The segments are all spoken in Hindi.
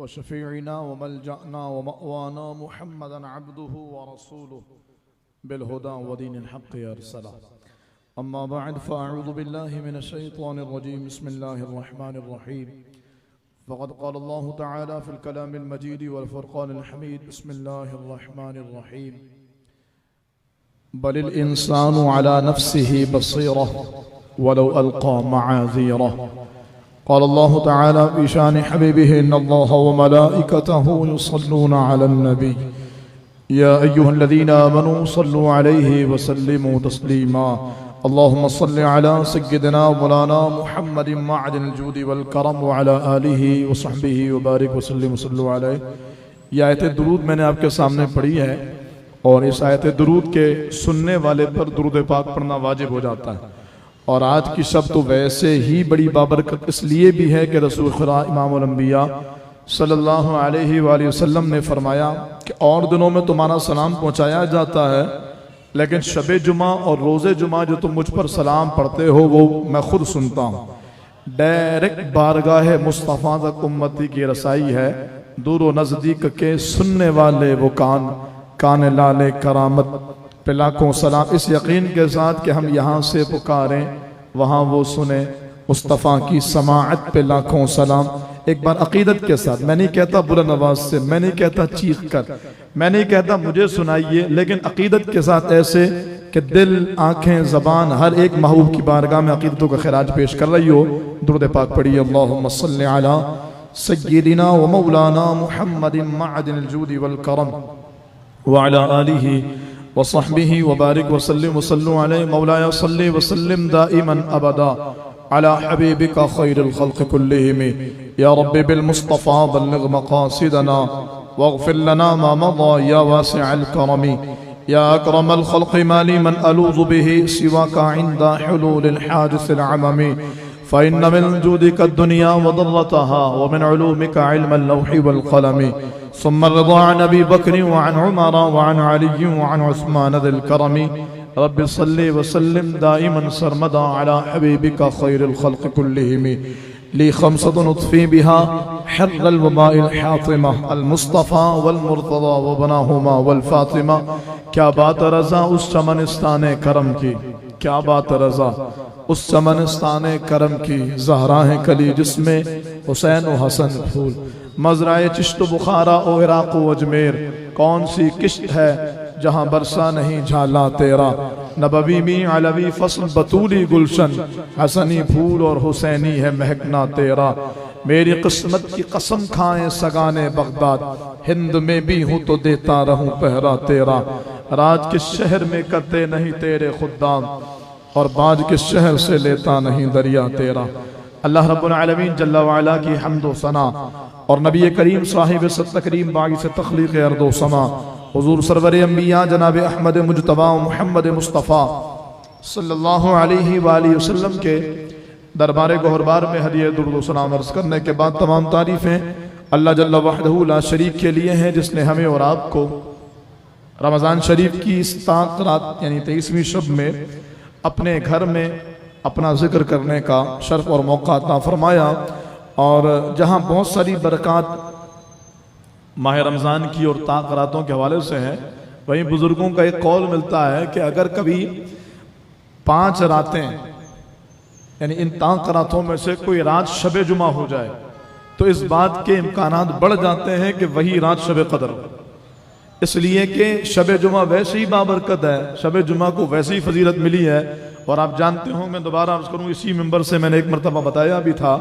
व शफ़ीना व मलजाना व मअवाना मुहम्मदन अब्दुहु व रसूलुहु बिलहुदा व दीनिल हक़्क़ अरसला। अम्मा बअद फ़अऊज़ु बिल्लाहि मिनश शैतानिर रजीम। बिस्मिल्लाहिर रहमानिर रहीम। फ़क़द क़ाल अल्लाहु तआला फ़िल कलामिल मजीद वल फ़ुरक़ानिल हमीद। बिस्मिल्लाहिर रहमानिर रहीम। बलिल इंसानु अला नफ्सिही बसीरा वलौ अलक़ा मआज़ीरा। क़ाल अल्लाहु तआला फ़ी शानि हबीबिही इन्नल्लाहा व मलाइकतहु युसल्लूना अलन नबी या अय्युहल्लज़ीना आमनू सल्लू अलैहि व सल्लिमू तस्लीमा। अल्लाहुम्मा सल्लि अला सय्यिदिना मौलाना मुहम्मदिन मअदिनिल जूदि वल करम व अला आलिहि व सहबिहि व बारिक व सल्लिम सल्लु अलैहि। यह आयत दुरूद मैंने आपके सामने पढ़ी है और इस आयत दुरूद के सुनने वाले पर दुरूद पाक पढ़ना वाजिब हो जाता है। और आज की शब तो वैसे ही बड़ी बाबरकत इसलिए भी है कि रसूल खुदा इमामुल अंबिया सल्लल्लाहु अलैहि वसल्लम ने फरमाया कि और दिनों में तुम्हारा सलाम पहुंचाया जाता है, लेकिन शबे जुमा और रोज़े जुमा जो तुम मुझ पर सलाम पढ़ते हो वो मैं खुद सुनता हूँ। डायरेक्ट बारगाह मुस्तफ़ा तक उम्मती की रसाई है। दूर व नज़दीक के सुनने वाले वो कान लाले करामत पे लाखों सलाम, इस यकीन के साथ कि हम यहाँ से पुकारें वहाँ वो सुने। मुस्तफ़ा की समाअत पे लाखों सलाम। एक बार अकीदत के साथ, मैं नहीं कहता बुलंद आवाज से, मैं नहीं कहता चीख कर, मैं नहीं कहता मुझे सुनाइए, लेकिन अकीदत के साथ ऐसे कि दिल, आंखें, ज़बान हर एक महबूब की बारगाह में अकीदतों का खिराज पेश कर रही हो। दुरूद पाक पढ़िए। अल्लाहुम्मा सल्लि अला सय्यिदिना व मौलाना मुहम्मदिन मअदिनिल जूदि वल करम व अला आलिहि व सहबिहि व बारिक व सल्लिम व सल्लु अलैहि। मौलाया सल्लि व सल्लिम दाइमन अबदा अला हबीबिका खैरिल खल्क़ कुल्लिहिम। या रब्बि बिल मुस्तफ़ा बल्लिग़ मक़ासिदना वग़फ़िर लना मा मज़ा या वासिअल करमी। या अकरमल खल्क़ मा ली मन अलूज़ु बिही सिवाका इंदा हुलूलिल हादिसिल अममी। फ़इन्न मिन जूदिका दुनिया व दर्रतहा व मिन उलूमिका इल्मल लौहि वल क़लमी। सुम्मा रिज़ा अन अबी बकर व अन उमर व अन अली व अन उस्मान ज़िल करमी। रब्बि सल्लि व सल्लिम दाइमन सरमदा अला हबीबिका खैरिल खल्क़ कुल्लिहिम। ली खम्सतुन उत्फ़ी बिहा हर्रल वबाइल हातिमा अल मुस्तफ़ा वल मुर्तज़ा व बनाहुमा वल फातिमा। क्या बात रज़ा उस चमनिस्ताने करम की, क्या बात रज़ा उस चमनिस्ताने करम की। ज़हरा है कली जिसमें हुसैन व हसन फूल। मज़राए चिश्त बुखारा ओ इराक़ व अजमेर। कौन सी किश्त है जहाँ बरसा नहीं झाला तेरा। नबवी में अलवी फसल बतूली गुलशन, हसनी फूल और हुसैनी है महकना तेरा। मेरी किस्मत की कसम खाएं सगाने बगदाद, हिंद में भी हूँ तो देता रहूं पहरा तेरा। राज किस शहर में करते नहीं तेरे खुद्दाम, और बाज किस शहर से लेता नहीं दरिया तेरा। अल्लाह रब्बुल आलमीन जल्ला व अला की हम्द व सना और नबी करीम साहिब तकरीम बाग़ी से तख्लीक़ अर्द व समा हुज़ूर सरवर अंबिया जनाब अहमद मुजतबा मोहम्मद मुस्तफ़ा सल्लल्लाहु अलैहि वसल्लम के दरबार गौहरबार में हदिया दुरूद व सलाम अर्ज़ करने के बाद तमाम तारीफ़ें अल्लाह जल्ला वहदहू ला शरीक के लिए हैं, जिसने हमें और आपको रमज़ान शरीफ की इस रात यानी 23वीं शब में अपने घर में अपना जिक्र करने का शर्फ और मौका अता फरमाया। और जहाँ बहुत सारी बरक़ात माह रमज़ान की और ताक़रातों के हवाले से है, वहीं बुज़ुर्गों का एक कौल मिलता है कि अगर कभी 5 रातें यानी इन ताक़रातों में से कोई रात शब जुमा हो जाए तो इस बात के इम्कानात बढ़ जाते हैं कि वही रात शब क़द्र। इसलिए कि शब जुमा वैसे ही बाबरकत है, शब जुमा को वैसे ही फजीलत मिली है। और आप जानते हो, मैं दोबारा अर्ज़ करूँ, इसी मिंबर से मैंने एक मरतबा बताया भी था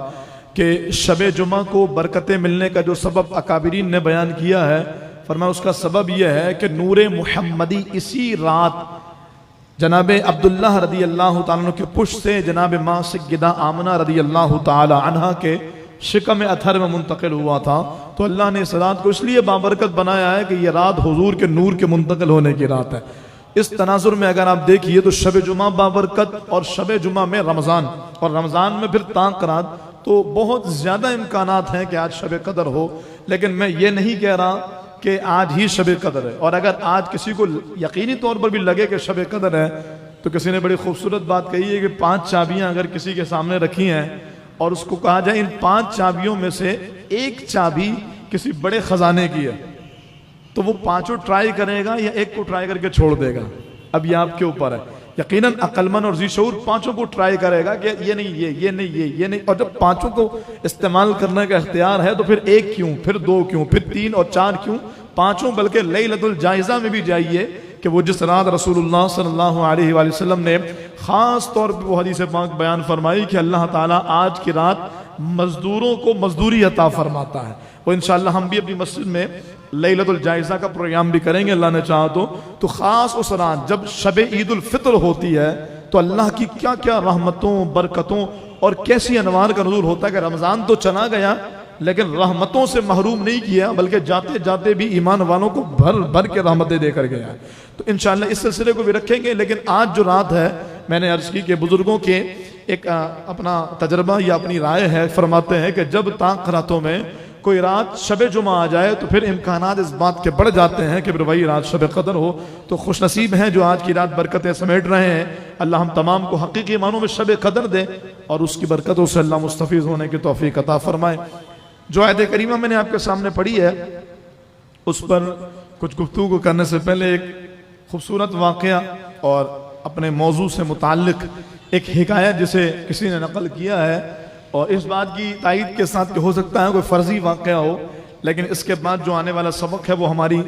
कि शब जुमा को बरकतें मिलने का जो सबब अकाबिरीन ने बयान किया है, फरमाया उसका सबब यह है कि नूरे मुहम्मदी इसी रात जनाब अब्दुल्लाह रदी अल्लाह ताला के पुश से जनाब माँ सय्यदा आमना रदी अल्लाह ताला अन्हा के शिकम अथर में मुंतकिल हुआ था। तो अल्लाह ने इस रात को इसलिए बाबरकत बनाया है कि यह रात हुजूर के नूर के मुंतकिल होने की रात है। इस तनाजुर में अगर आप देखिए तो शब जुमा बाबरकत और शब जुमा में रमज़ान और रमज़ान में फिर ताक़रात, तो बहुत ज़्यादा इम्कानात हैं कि आज शब क़द्र हो। लेकिन मैं ये नहीं कह रहा कि आज ही शब क़द्र है। और अगर आज किसी को यकीनी तौर पर भी लगे कि शब क़द्र है, तो किसी ने बड़ी खूबसूरत बात कही है कि 5 चाबियां अगर किसी के सामने रखी हैं और उसको कहा जाए इन 5 चाबियों में से एक चाबी किसी बड़े खजाने की है तो वो पांचों ट्राई करेगा या एक को ट्राई करके छोड़ देगा? अब ये आपके ऊपर है। यकीनन अक्लमंद और ज़ी-शऊर पांचों को ट्राई करेगा कि ये नहीं, ये नहीं, ये नहीं। और जब पांचों को इस्तेमाल करने का इख्तियार है तो फिर एक क्यों, फिर दो क्यों, फिर तीन और चार क्यों, पांचों। बल्कि लैलतुल जायज़ा में भी जाइए कि वो जिस रात रसूलुल्लाह सल्लल्लाहु अलैहि वसल्लम ने खास तौर पर वो हदीस पाक बयान फरमाई कि अल्लाह ताला आज की रात मजदूरों को मजदूरी अता फरमाता है। वो इंशाअल्लाह हम भी अपनी मस्जिद में लैलतुल जायज़ा का प्रोग्राम भी करेंगे अल्लाह ने चाहा तो खास उस रात जब शब ईद उल फित्र होती है तो अल्लाह की क्या क्या रहमतों, बरकतों और कैसी अनवार का नुज़ूल होता है कि रमज़ान तो चला गया लेकिन रहमतों से महरूम नहीं किया, बल्कि जाते जाते भी ईमान वालों को भर भर के रहमतें देकर गया। तो इंशाअल्लाह इस सिलसिले को भी रखेंगे। लेकिन आज जो रात है, मैंने अर्ज की कि बुजुर्गों के एक अपना तजर्बा या अपनी राय है, फरमाते हैं कि जब ताक रातों में कोई रात शब जुमा आ जाए तो फिर इम्कानात इस बात के बढ़ जाते हैं कि फिर वही रात शब कदर हो। तो खुश नसीब हैं जो आज की रात बरकतें समेट रहे हैं। अल्लाह हम तमाम को हकीकी मानों में शब कदर दे और उसकी बरकतों से अल्लाह मुस्तफीज़ होने की तौफीक अता फरमाए। जो आयत करीमा मैंने आपके सामने पढ़ी है उस पर कुछ गुफ्तगू करने से पहले एक खूबसूरत वाक़या और अपने मौजू से मुताल्लिक एक हिकायत जिसे किसी ने नकल किया है, और इस बात की तायीद के साथ कि हो सकता है कोई फर्जी वाक़या हो, लेकिन इसके बाद जो आने वाला सबक है वो हमारी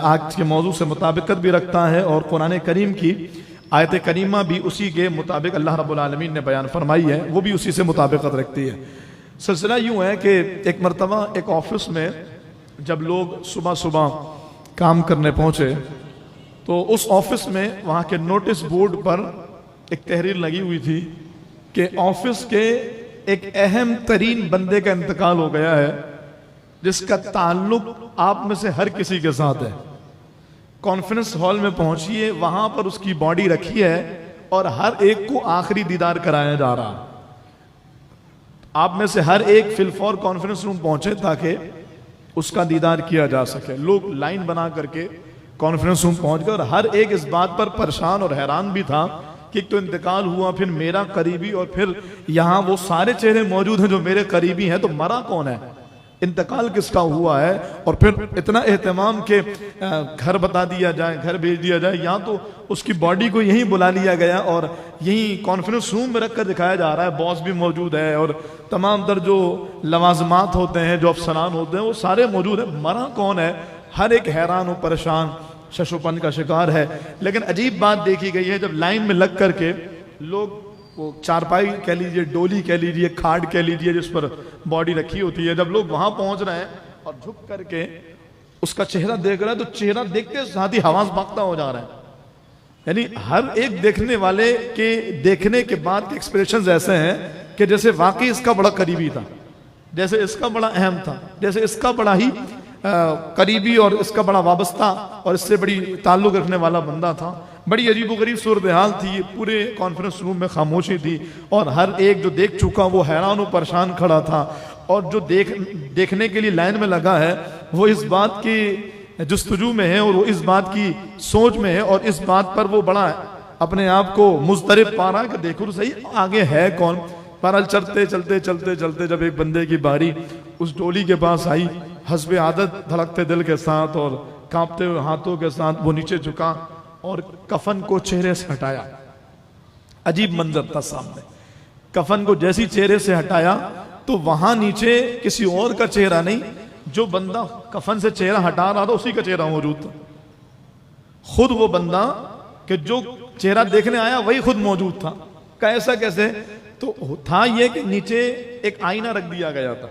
आज के मौजू से मुताबिकत भी रखता है और कुरान करीम की आयत करीमा भी उसी के मुताबिक अल्लाह रब्बुल आलमीन ने बयान फरमाई है, वो भी उसी से मुताबिकत रखती है। सिलसिला यूँ है कि एक मरतबा एक ऑफिस में जब लोग सुबह सुबह काम करने पहुँचे तो उस ऑफिस में वहाँ के नोटिस बोर्ड पर एक तहरीर लगी हुई थी कि ऑफिस के एक अहम तरीन बंदे का इंतकाल हो गया है जिसका ताल्लुक आप में से हर किसी के साथ है। कॉन्फ्रेंस हॉल में पहुंचिए, वहां पर उसकी बॉडी रखी है और हर एक को आखिरी दीदार कराया जा रहा है। आप में से हर एक फिलफौर कॉन्फ्रेंस रूम पहुंचे ताकि उसका दीदार किया जा सके। लोग लाइन बना करके कॉन्फ्रेंस रूम पहुंच गए और हर एक इस बात पर परेशान और हैरान भी था कि तो इंतकाल हुआ, फिर मेरा करीबी, और फिर यहाँ वो सारे चेहरे मौजूद हैं जो मेरे करीबी हैं, तो मरा कौन है, इंतकाल किसका हुआ है। और फिर इतना एहतमाम के घर बता दिया जाए, घर भेज दिया जाए, यहाँ तो उसकी बॉडी को यहीं बुला लिया गया और यहीं कॉन्फ्रेंस रूम में रख कर दिखाया जा रहा है। बॉस भी मौजूद है और तमाम तर जो लवाजमात होते हैं, जो अफसरान होते हैं, वो सारे मौजूद है। मरा कौन है, हर एक हैरान और परेशान शशोपन का शिकार है। लेकिन अजीब बात देखी गई है, जब लाइन में लग करके लोग वो चारपाई कह लीजिए, डोली कह लीजिए, खाट कह लीजिए जिस पर बॉडी रखी होती है, जब लोग वहां पहुंच रहे हैं और झुक करके उसका चेहरा देख रहा है तो चेहरा देखते साथ ही हवास भागता हो जा रहा है। यानी हर एक देखने वाले के देखने के बाद के एक्सप्रेशंस ऐसे हैं कि जैसे वाकई इसका बड़ा करीबी था, जैसे इसका बड़ा अहम था, जैसे इसका बड़ा ही करीबी और इसका बड़ा वाबस्ता और इससे बड़ी ताल्लुक रखने वाला बंदा था। बड़ी अजीबोगरीब सूरत हाल थी। पूरे कॉन्फ्रेंस रूम में खामोशी थी और हर एक जो देख चुका वो हैरान और परेशान खड़ा था, और जो देखने के लिए लाइन में लगा है वो इस बात की जुस्तजू में है और वो इस बात की सोच में है और इस बात पर वो बड़ा अपने आप को मुस्तरिब पा रहा है कि देखो तो सही आगे है कौन। बहरहाल चलते चलते चलते चलते जब एक बंदे की बारी उस डोली के पास आई, हस्बे आदत धड़कते दिल के साथ और कांपते हुए हाथों के साथ वो नीचे झुका और कफन को चेहरे से हटाया। अजीब मंजर था सामने। कफन को जैसी चेहरे से हटाया तो वहां नीचे किसी और का चेहरा नहीं, जो बंदा कफन से चेहरा हटा रहा था उसी का चेहरा मौजूद था। खुद वो बंदा कि जो चेहरा देखने आया वही खुद मौजूद था। कैसा कैसे? तो था ये कि नीचे एक आईना रख दिया गया था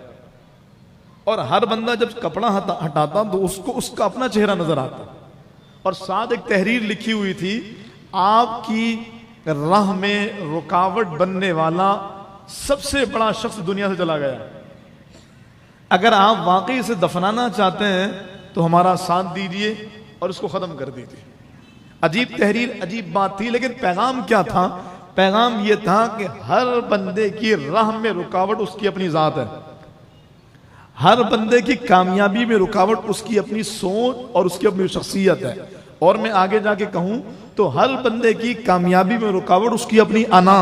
और हर बंदा जब कपड़ा हटाता तो उसको उसका अपना चेहरा नजर आता, और साथ एक तहरीर लिखी हुई थी, आपकी राह में रुकावट बनने वाला सबसे बड़ा शख्स दुनिया से चला गया। अगर आप वाकई इसे दफनाना चाहते हैं तो हमारा साथ दीजिए और इसको खत्म कर दीजिए। अजीब तहरीर, अजीब बात थी, लेकिन पैगाम क्या था? पैगाम यह था कि हर बंदे की राह में रुकावट उसकी अपनी जात है, हर बंदे की कामयाबी में रुकावट उसकी अपनी सोच और उसकी अपनी शख्सियत है। और मैं आगे जाके कहूं तो हर बंदे की कामयाबी में रुकावट उसकी अपनी अना,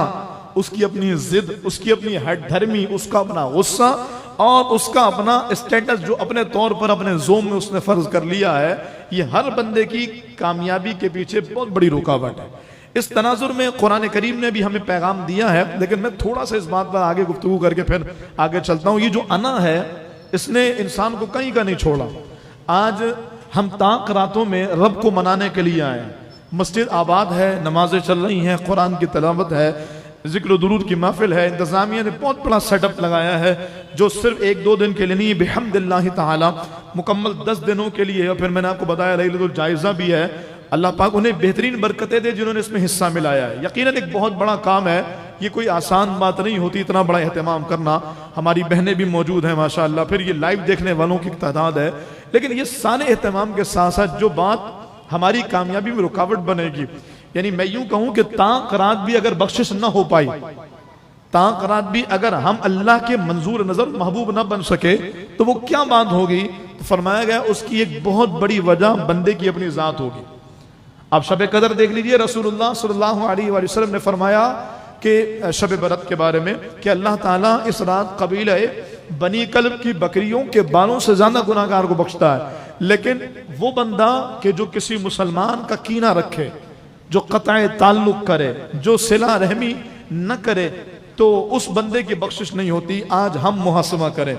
उसकी अपनी जिद, उसकी अपनी हठधर्मी, उसका अपना गुस्सा और उसका अपना स्टेटस जो अपने तौर पर अपने जोम में उसने फर्ज कर लिया है, ये हर बंदे की कामयाबी के पीछे बहुत बड़ी रुकावट है। इस तनाजुर में कुरान करीम ने भी हमें पैगाम दिया है, लेकिन मैं थोड़ा सा इस बात पर आगे गुफ्तगू करके फिर आगे चलता हूँ। ये जो अना है इसने इंसान को कहीं का नहीं छोड़ा। आज हम ताक रातों में रब को मनाने के लिए आए, मस्जिद आबाद है, नमाजें चल रही हैं, कुरान की तलावत है, जिक्र दुरूद की महफिल है, इंतजामिया ने बहुत बड़ा सेटअप लगाया है जो सिर्फ 1-2 दिन के लिए नहीं, बिहम्दिल्लाहि ताला मुकम्मल 10 दिनों के लिए है। फिर मैंने आपको बताया लैलतुल जायज़ा भी है। अल्लाह पाक उन्हें बेहतरीन बरकतें दे जिन्होंने इसमें हिस्सा मिलाया है। यकीनन एक बहुत बड़ा काम है, ये कोई आसान बात नहीं होती इतना बड़ा एहतमाम करना। हमारी बहनें भी मौजूद हैं माशाअल्लाह, फिर ये लाइव देखने वालों की तादाद है। लेकिन ये सारे एहतमाम के साथ साथ जो बात हमारी कामयाबी में रुकावट बनेगी, यानी मैं यूं कहूं कि ताक रात भी अगर बख्शिश ना हो पाई, ताक रात भी अगर हम अल्लाह के मंजूर नजर महबूब ना बन सके तो वो क्या बात होगी? तो फरमाया गया उसकी एक बहुत बड़ी वजह बंदे की अपनी जात होगी। आप शब कदर देख लीजिए, रसूलुल्लाह सल्लल्लाहु अलैहि वसल्लम ने फरमाया कि शब बरत के बारे में कि अल्लाह ताला इस रात कबीले बनी कल्ब की बकरियों के बालों से ज्यादा गुनाहगार को बख्शता है। लेकिन वो बंदा कि जो किसी मुसलमान का कीना रखे, जो कताए ताल्लुक करे, जो सिला रहमी न करे, तो उस बंदे की बख्शिश नहीं होती। आज हम मुहासमा करें,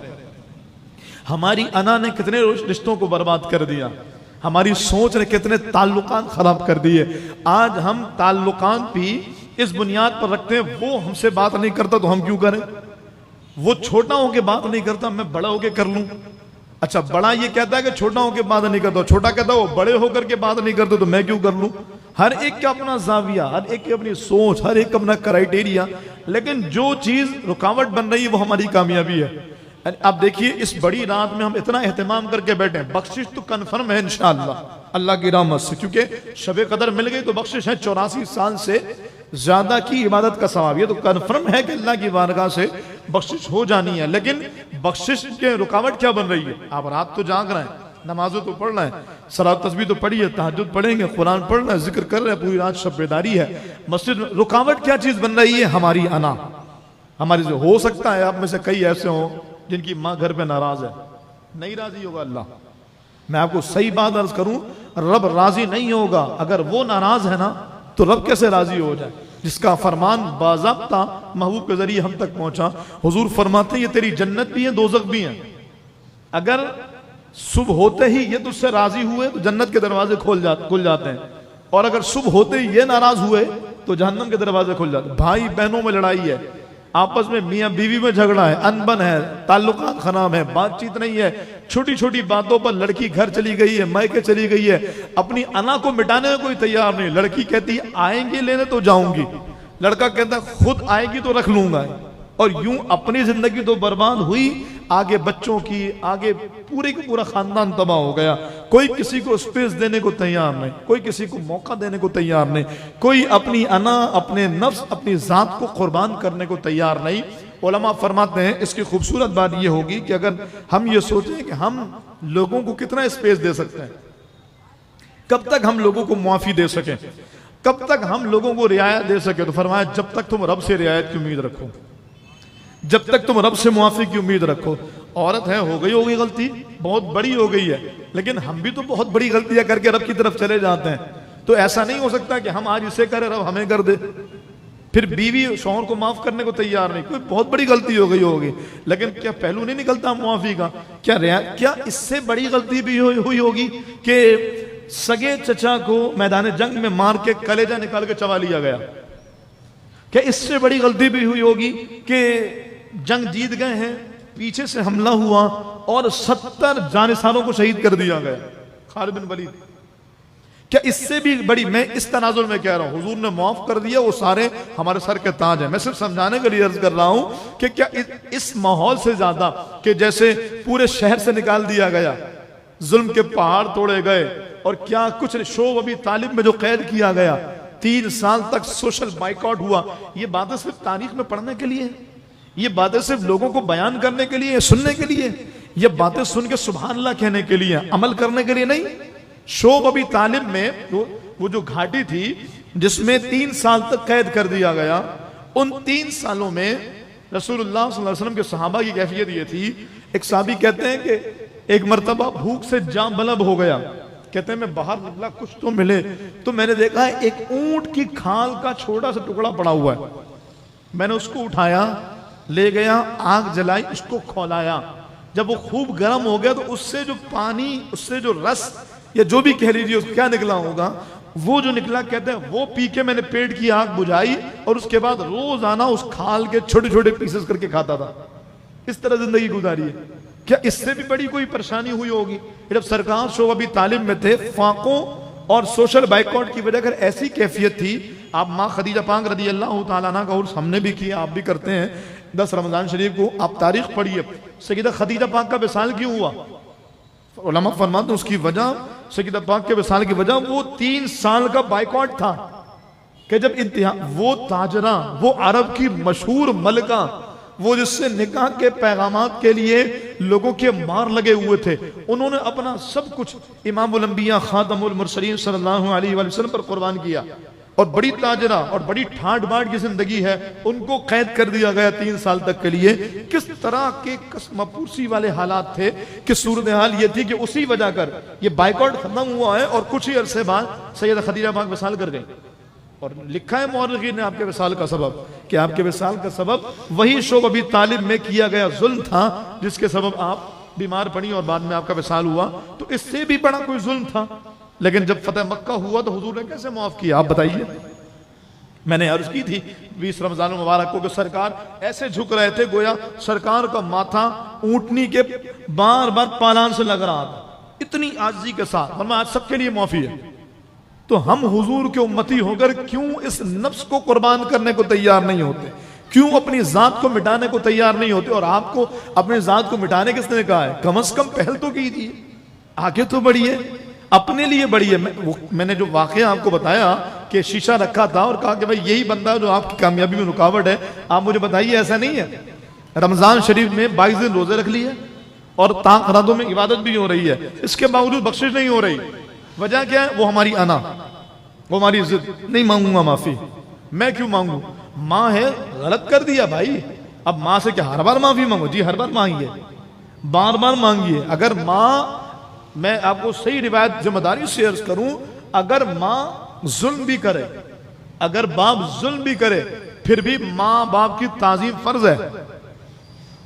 हमारी अना ने कितने रिश्तों को बर्बाद कर दिया, हमारी सोच ने कितने ताल्लुकात खराब कर दिए। आज हम ताल्लुकात भी इस बुनियाद पर रखते हैं, वो हमसे बात नहीं करता तो हम क्यों करें, वो छोटा होके बात नहीं करता मैं बड़ा होके कर लूं। अच्छा, बड़ा ये कहता है कि छोटा होके बात नहीं करता, छोटा कहता है वो बड़े होकर के बात नहीं करते तो मैं क्यों कर लूं। हर एक का अपना जाविया, हर एक की अपनी सोच, हर एक का अपना क्राइटेरिया। लेकिन जो चीज रुकावट बन रही है वो हमारी कामयाबी है। अब देखिए इस बड़ी रात में हम इतना एहतमाम करके बैठे हैं, बख्शिश तो कन्फर्म है इंशाअल्लाह अल्लाह की रहमत से, क्योंकि शब कदर मिल गई तो बख्शिश है। 84 साल से ज्यादा की इबादत का सवाब, ये तो कन्फर्म है कि अल्लाह की बारगाह से बख्शिश हो जानी है। लेकिन बख्शिश के रुकावट क्या बन रही है? आप रात तो जाग रहे हैं, नमाज़ों तो पढ़ रहे हैं, सलात तस्बीह तो पढ़ी है, तहज्जुद पढ़ेंगे, कुरान पढ़ रहे हैं, जिक्र कर रहे हैं, पूरी रात शब बेदारी है मस्जिद में। रुकावट क्या चीज बन रही है? हमारी अना, हमारी जो हो सकता है आप में से कई ऐसे हों जिनकी माँ घर पे नाराज है, नहीं राजी होगा अल्लाह। मैं आपको सही बात अर्ज करूं, रब राजी नहीं होगा। अगर वो नाराज है ना तो रब कैसे राजी हो जाए, जिसका फरमान बाज़ाब्ता महबूब के जरिए हम तक पहुंचा। हुजूर फरमाते हैं ये तेरी जन्नत भी है, दोज़ख भी है। अगर सुबह होते ही ये तुझसे राजी हुए तो जन्नत के दरवाजे खुल जाते हैं, और अगर सुबह होते ही ये नाराज हुए तो जहन्नम के दरवाजे खुल जाते हैं। भाई बहनों में लड़ाई है, आपस में मियां बीवी में झगड़ा है, अनबन है, ताल्लुकात खराब है, बातचीत नहीं है, छोटी छोटी बातों पर लड़की घर चली गई है, मायके चली गई है, अपनी अना को मिटाने में कोई तैयार नहीं। लड़की कहती है आएंगे लेने तो जाऊंगी, लड़का कहता खुद आएगी तो रख लूंगा। और यूं अपनी जिंदगी तो बर्बाद हुई, आगे बच्चों की, आगे पूरे का पूरा खानदान तबाह हो गया। कोई किसी को स्पेस देने को तैयार नहीं, कोई किसी को मौका देने को तैयार नहीं, कोई अपनी अना, अपने नफ्स, अपनी जात को कुर्बान करने को तैयार नहीं। उलमा फरमाते हैं इसकी खूबसूरत बात यह होगी कि अगर हम ये सोचें कि हम लोगों को कितना स्पेस दे सकते हैं, कब तक हम लोगों को मुआफी दे सकें, कब तक हम लोगों को रियायत दे सके, तो फरमाया जब तक तुम रब से रियायत की उम्मीद रखो, जब तक तुम रब से मुआफी की उम्मीद रखो। औरत है, हो गई होगी गलती, बहुत बड़ी हो गई है, लेकिन हम भी तो बहुत बड़ी गलतियां करके रब की तरफ चले जाते हैं। तो ऐसा नहीं हो सकता कि हम आज इसे करें रब हमें कर दे। फिर बीवी शौहर को माफ करने को तैयार नहीं, कोई बहुत बड़ी गलती हो गई होगी, लेकिन क्या पहलू नहीं निकलता मुआफी का? क्या इससे बड़ी गलती भी हुई होगी कि सगे चचा को मैदान जंग में मार के कलेजा निकाल के चबा लिया गया? क्या इससे बड़ी गलती भी हुई होगी कि जंग जीत गए हैं, पीछे से हमला हुआ और 70 जानिसारों को शहीद कर दिया गया, खालिद बिन वलीद? क्या इससे भी बड़ी? मैं इस तनाजुर में कह रहा हूं, हुजूर ने माफ कर दिया, वो सारे हमारे सर के ताज हैं। मैं सिर्फ समझाने के लिए अर्ज कर रहा हूं कि क्या इस माहौल से ज्यादा कि जैसे पूरे शहर से निकाल दिया गया, जुल्म के पहाड़ तोड़े गए, और क्या कुछ शोब अभी तालिब में जो कैद किया गया, 3 साल तक सोशल बाइकआउट हुआ, ये बातें सिर्फ तारीख में पढ़ने के लिए, ये बातें सिर्फ लोगों को बयान करने के लिए, सुनने के लिए, ये बातें सुन के सुभान अल्लाह कहने के लिए, अमल करने के लिए नहीं। शोब अभी तालिब में वो जो घाटी थी जिसमें 3 साल तक कैद कर दिया गया, उन 3 सालों में रसूलुल्लाह सल्लल्लाहु अलैहि वसल्लम के सहाबा की कैफियत ये थी, एक साहबी कहते हैं कि एक मर्तबा भूख से जाम बलब हो गया, कहते हैं मैं बाहर निकला कुछ तो मिले, तो मैंने देखा है एक ऊंट की खाल का छोटा सा टुकड़ा पड़ा हुआ है। मैंने उसको उठाया, ले गया, आग जलाई, उसको खौलाया। जब वो खूब गर्म हो गया तो उससे जो पानी, उससे जो रस या जो भी कह लीजिए क्या निकला होगा, वो जो निकला, कहते हैं वो पी के मैंने पेट की आग बुझाई और उसके बाद रोजाना उस खाल के छोटे छोटे पीसेस करके खाता था। इस तरह जिंदगी गुजारी है। क्या इससे भी बड़ी कोई परेशानी हुई होगी? जब सरकार शोब अभी तालिब में थे, फाकों और सोशल बाइकआउट की वजह अगर ऐसी कैफियत थी, आप माँ खदीजा पाक रदी अल्लाह तआला अन्हा का उर्स हमने भी किया, आप भी करते हैं 10 रमजान शरीफ को। आप तारीख पढ़िए, सैयदा खदीजा पाक का विसाल क्यों हुआ? उलमा फरमाते हैं उसकी वजह, सैयदा पाक के विसाल की वजह वो 3 साल का बाइकआउट था कि जब इंतहा, वो ताजरा, वो अरब की मशहूर मलका, वो जिससे निकाह के पैगामात के लिए लोगों के मार लगे हुए थे, उन्होंने अपना सब कुछ इमामुल अंबिया खातमुल मुरसलीन सल्लल्लाहु अलैहि वसल्लम पर कुर्बान किया। और बड़ी ताजरा और बड़ी ठाट बाट की जिंदगी है, उनको कैद कर दिया गया 3 साल तक के लिए। किस तरह के कसमपूसी वाले हालात थे कि सूरत हाल ये थी कि उसी वजह कर ये बाइकआउट खत्म हुआ है और कुछ ही अरसे बाद सैयदा खदीजा पाक विसाल कर गई। और लिखा है मुअर्रिखीन ने आपके विसाल का सबब, कि आपके विसाल का सबब वही शोब अभी तालिब में किया गया जुल्म था जिसके सबब आप बीमार पड़ी और बाद में आपका विसाल हुआ। तो इससे भी बड़ा कोई जुल्म था। लेकिन जब फतेह मक्का हुआ तो हुजूर ने कैसे माफ किया, आप बताइए। मैंने अर्ज की थी 20 रमजान मुबारक को कि सरकार ऐसे झुक रहे थे गोया सरकार का माथा ऊंटनी के बार बार पालान से लग रहा था, इतनी आजिज़ी के साथ। वरना आज सबके लिए माफी है। तो हम हुजूर के उम्मती होकर क्यों इस नफ्स को कुर्बान करने को तैयार नहीं होते? क्यों अपनी जात को मिटाने को तैयार नहीं होते? और आपको अपनी जात को मिटाने किसने कहा है? कम से कम पहल तो कीजिए, आगे तो बढ़िए, अपने लिए बढ़िए। मैंने जो वाकया आपको बताया कि शीशा रखा था और कहा कि भाई यही बंदा जो आपकी कामयाबी में रुकावट है, आप मुझे बताइए। ऐसा नहीं है। रमजान शरीफ में 22 दिन रोजे रख लिए और ताक रातों में इबादत भी हो रही है, इसके बावजूद बख्शिश नहीं हो रही। वजह क्या है? वो हमारी अना, वो हमारी जिद। नहीं मांगूंगा माफी, मैं क्यों मांगू? माँ है, गलत कर दिया भाई, अब माँ से क्या हर बार माफी मांगो? जी हर बार मांगिए, बार बार मांगिए। अगर माँ, मैं आपको सही रिवायत जिम्मेदारी से अर्ज करूं, अगर माँ जुल्म भी करे, अगर बाप जुल्म भी करे, फिर भी माँ बाप की ताजीम फर्ज है।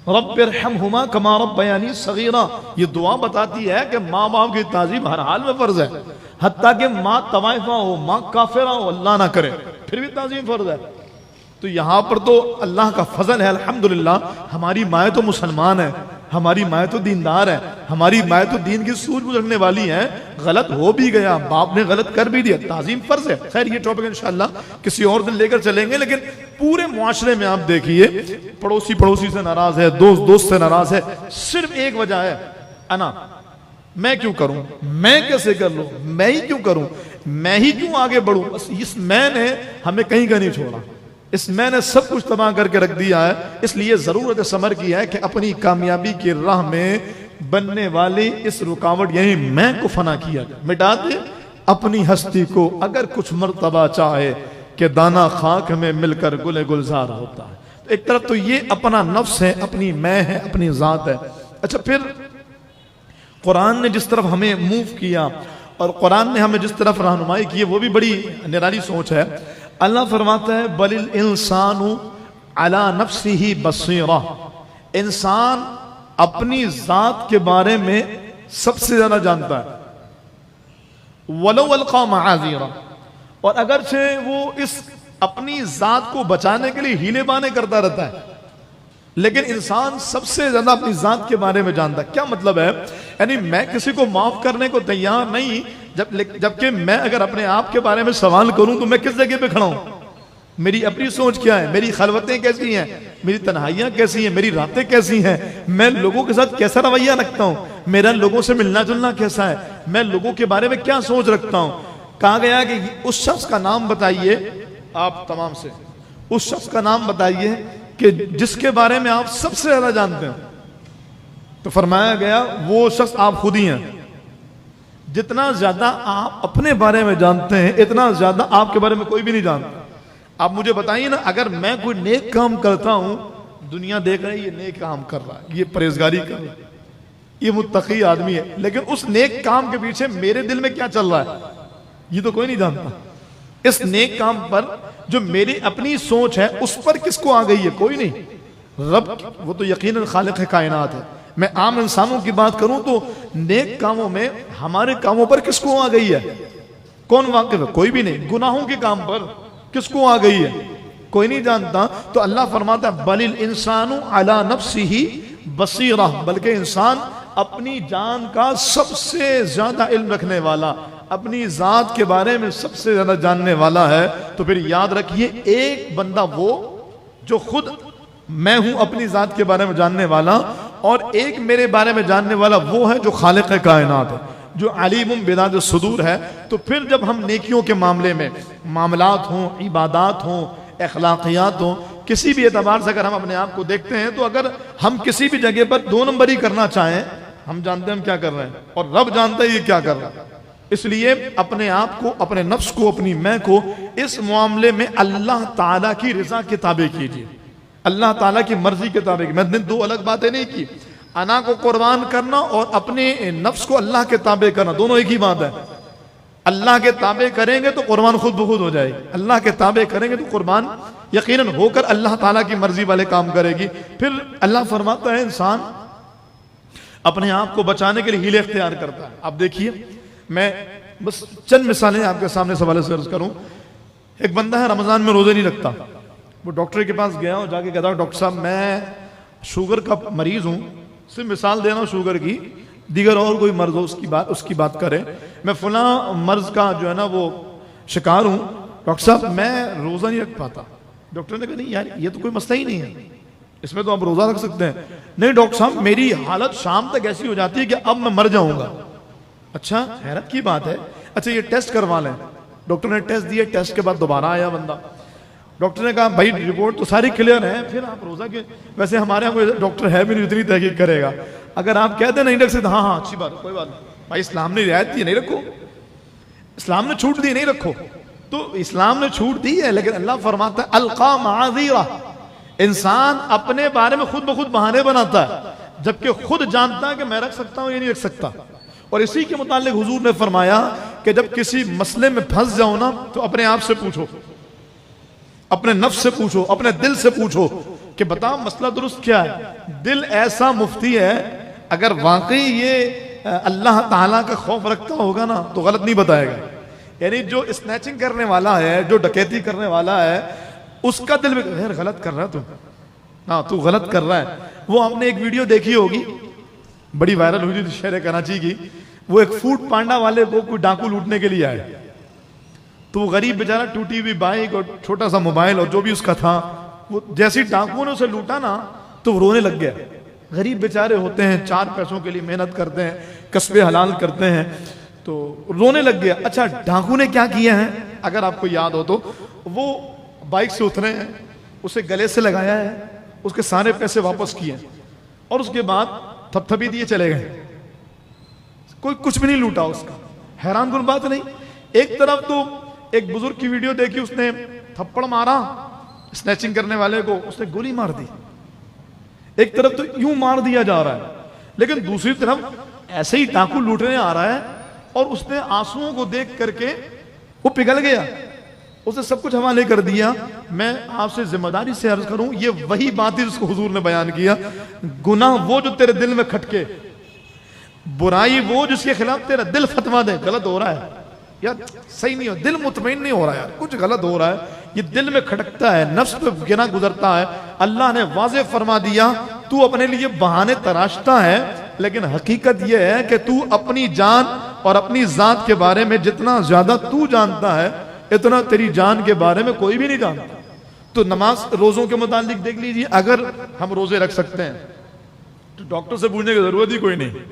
रब्बिरहमहुमा कमा रब्बयानी सगीरा, ये दुआ बताती है कि माँ बाप की ताजीम हर हाल में फर्ज है। हत्ता कि माँ तवाइफा हो, माँ काफिरा हो, अल्लाह ना करे, फिर भी ताजीम फर्ज है। तो यहां पर तो अल्लाह का फजल है, अल्हम्दुलिल्लाह। हमारी माएँ तो मुसलमान है, हमारी माएँ तो दीनदार है, हमारी माएँ तो दीन की सूझबूझ रखने वाली हैं। गलत हो भी गया, बाप ने गलत कर भी दिया, ताजीम फर्ज है। खैर ये टॉपिक इंशाअल्लाह किसी और दिन लेकर चलेंगे। लेकिन पूरे मुआशरे में आप देखिए, पड़ोसी पड़ोसी से नाराज है, दोस्त दोस्त से नाराज है, सिर्फ एक वजह है, अना। मैं क्यों करूं, मैं कैसे कर लूं, मैं ही क्यों करूं, मैं ही क्यों आगे बढ़ूं। बस इस मैंने हमें कहीं का नहीं छोड़ा, इस मैंने सब कुछ तबाह करके रख दिया है। इसलिए जरूरत समर की है कि अपनी कामयाबी की राह में बनने वाली इस रुकावट यही मैं को फना किया जाए। मिटा दे अपनी हस्ती को अगर कुछ मर्तबा चाहे कि दाना खाक में मिलकर गुले गुलजार होता है। तो एक तरफ तो ये अपना नफ्स है, अपनी मैं है, अपनी जात है। अच्छा, फिर कुरान ने जिस तरफ हमें मूव किया और कुरान ने हमें जिस तरफ रहनुमाई की है, वो भी बड़ी निराली सोच है। अल्लाह फरमाता है बलिल इंसानु अला नफ्सिही बसीरा, इंसान अपनी जात के बारे में सबसे ज्यादा जानता है। वलो अलका मआज़ीरा, और अगर से वो इस अपनी जात को बचाने के लिए हीले बाने करता रहता है, लेकिन इंसान सबसे ज्यादा अपनी जात के बारे में जानता है। क्या मतलब है? यानी मैं किसी को माफ करने को तैयार नहीं, जबकि मैं अगर अपने आप के बारे में सवाल करूं तो मैं किस जगह पे खड़ा हूं, मेरी अपनी सोच क्या है, मेरी खलवतें कैसी हैं, मेरी तन्हाइयां कैसी हैं, मेरी रातें कैसी हैं, मैं लोगों के साथ कैसा रवैया रखता हूं, मेरा लोगों से मिलना जुलना कैसा है, मैं लोगों के बारे में क्या सोच रखता हूं। कहा गया कि उस शख्स का नाम बताइए, आप तमाम से उस शख्स का नाम बताइए कि जिसके बारे में आप सबसे ज्यादा जानते हैं। तो फरमाया गया वो शख्स आप खुद ही हैं। जितना ज्यादा आप अपने बारे में जानते हैं, इतना ज्यादा आपके बारे में कोई भी नहीं जानता। आप मुझे बताइए ना, अगर मैं कोई नेक काम करता हूं, दुनिया देख रही है ये नेक काम कर रहा है, ये परहेजगारी कर रहा है, ये मुत्तकी आदमी है, लेकिन उस नेक काम के पीछे मेरे दिल में क्या चल रहा है ये तो कोई नहीं जानता। इस नेक काम पर जो मेरी अपनी सोच है उस पर किसको आ गई है, कोई नहीं। रब वो तो यकीनन खालिक है कायनात है। मैं आम इंसानों की बात करूं तो नेक कामों में हमारे कामों पर किसको आ गई है, कौन वाकिफ है, कोई भी नहीं। गुनाहों के काम पर किसको आ गई है, कोई नहीं जानता। तो अल्लाह फरमाता है बलिल इंसानु अला नफ्सिही बसीरा, बल्कि इंसान अपनी जान का सबसे ज्यादा इल्म रखने वाला, अपनी जात के बारे में सबसे ज्यादा जानने वाला है। तो फिर याद रखिए एक बंदा वो जो खुद मैं हूं अपनी जात के बारे में जानने वाला, और एक मेरे बारे में जानने वाला वो है जो खालिक कायनात है, जो अलीमुम बिदात सुदूर है। तो फिर जब हम नेकियों के मामले में मामलात हों, इबादात हों, अखलाकियात हों, किसी भी एतबार से अगर हम अपने आप को देखते हैं तो अगर हम किसी भी जगह पर दो नंबरी करना चाहें, हम जानते हैं हम क्या कर रहे हैं और रब जानता है ये क्या कर रहा है। इसलिए अपने आप को, अपने नफ्स को, अपनी मैं को इस मामले में अल्लाह ताला की रजा के ताबे कीजिए, अल्लाह ताला की मर्जी के ताबे। मैंने दो अलग बातें नहीं की, अना को कुर्बान करना और अपने नफ्स को अल्लाह के ताबे करना, दोनों एक ही बात है। अल्लाह के ताबे करेंगे तो कुर्बान खुद ब खुद हो जाएगी, अल्लाह के ताबे करेंगे तो कुर्बान यकीनन होकर अल्लाह ताला की मर्जी वाले काम करेगी। फिर अल्लाह फरमाता है इंसान अपने आप को बचाने के लिए हीले इख्तियार करता है। आप देखिए, मैं बस चंद मिसालें आपके सामने सवाल से अर्ज करूं। एक बंदा है रमजान में रोजे नहीं रखता, वो डॉक्टर के पास गया और जाके कहता डॉक्टर साहब मैं शुगर का मरीज हूं, सिर्फ मिसाल दे रहा हूं शुगर की, दीगर और कोई मर्ज हो उसकी बात करें, मैं फला मर्ज का जो है ना वो शिकार हूं, डॉक्टर साहब मैं रोजा नहीं रख पाता। डॉक्टर ने कहा नहीं यार ये तो कोई मसला ही नहीं है, इसमें तो आप रोजा रख सकते हैं। नहीं डॉक्टर साहब मेरी हालत शाम तक ऐसी हो जाती है कि अब मैं मर जाऊंगा। अच्छा हैरत की बात है, अच्छा ये टेस्ट करवा लें। डॉक्टर ने टेस्ट दिए, टेस्ट के बाद दोबारा आया बंदा, डॉक्टर ने कहा भाई रिपोर्ट तो सारी क्लियर है, फिर आप रोजा के, वैसे हमारे यहाँ कोई डॉक्टर है भी नहीं इतनी तहकीक करेगा, अगर आप कहते नहीं रख सकते, हाँ हाँ अच्छी बात, कोई बात नहीं भाई, इस्लाम ने रियायत दी नहीं रखो, इस्लाम ने छूट दी नहीं रखो। तो इस्लाम ने छूट दी है, लेकिन अल्लाह फरमाता है अलका माज़ीरा, इंसान अपने बारे में खुद ब खुद बहाने बनाता है, जबकि खुद जानता है कि मैं रख सकता हूं ये नहीं रख सकता। और इसी के मुतालिक हुजूर ने फरमाया कि जब किसी मसले में फंस जाओ ना तो अपने आप से पूछो, अपने नफ्स से पूछो, अपने दिल से पूछो कि बताओ मसला दुरुस्त क्या है। दिल ऐसा मुफ्ती है, अगर वाकई ये अल्लाह ताला का खौफ रखता होगा ना तो गलत नहीं बताएगा। यानी जो स्नैचिंग करने वाला है, जो डकैती करने वाला है, उसका दिल में यार गलत कर रहा है तू, हाँ तू गलत कर रहा है। वो आपने एक वीडियो देखी होगी, बड़ी वायरल हुई थी शहर कराची की, वो एक फूड पांडा वाले को कोई डाकू लूटने के लिए आए, तो वो गरीब बेचारा टूटी हुई बाइक और छोटा सा मोबाइल और जो भी उसका था, वो जैसे डाकुओं ने उसे लूटा ना तो वो रोने लग गया। गरीब बेचारे होते हैं, चार पैसों के लिए मेहनत करते हैं, कस्बे हलाल करते हैं, तो रोने लग गया। अच्छा डाकू ने क्या किया है, अगर आपको याद हो तो वो बाइक से उतरे हैं, उसे गले से लगाया है, उसके सारे पैसे वापस किए और उसके बाद थपथपी दिए चले गए, कोई कुछ भी नहीं लूटा उसका। हैरान कुन बात नहीं, एक तरफ तो एक बुजुर्ग की वीडियो देखी, उसने थप्पड़ मारा स्नैचिंग करने वाले को, उसने गोली मार दी, एक तरफ तो यूं मार दिया जा रहा है, लेकिन दूसरी तरफ ऐसे ही डाकू लूटने आ रहा है और उसने आंसुओं को देख करके वो पिघल गया, उसे सब कुछ हवाले कर दिया। मैं आपसे जिम्मेदारी से अर्ज करूं, ये वही बात है जिसको हुजूर ने बयान किया, गुनाह वो जो तेरे दिल में खटके, बुराई वो जिसके खिलाफ तेरा दिल फतवा दे गलत हो रहा है यार, सही नहीं हो, दिल मुतमईन नहीं हो रहा यार, कुछ गलत हो रहा है, ये दिल में खटकता है, नफ्स पे गिना गुजरता है। अल्लाह ने वाज़ेह फरमा दिया तू अपने लिए बहाने तराशता है, लेकिन हकीकत यह है कि तू अपनी जान और अपनी जात के बारे में जितना ज्यादा तू जानता है, इतना तेरी जान के बारे में कोई भी नहीं जानता। तो नमाज रोजों के मुतालिक देख लीजिए, अगर हम रोजे रख सकते हैं तो डॉक्टर से पूछने की जरूरत ही कोई नहीं।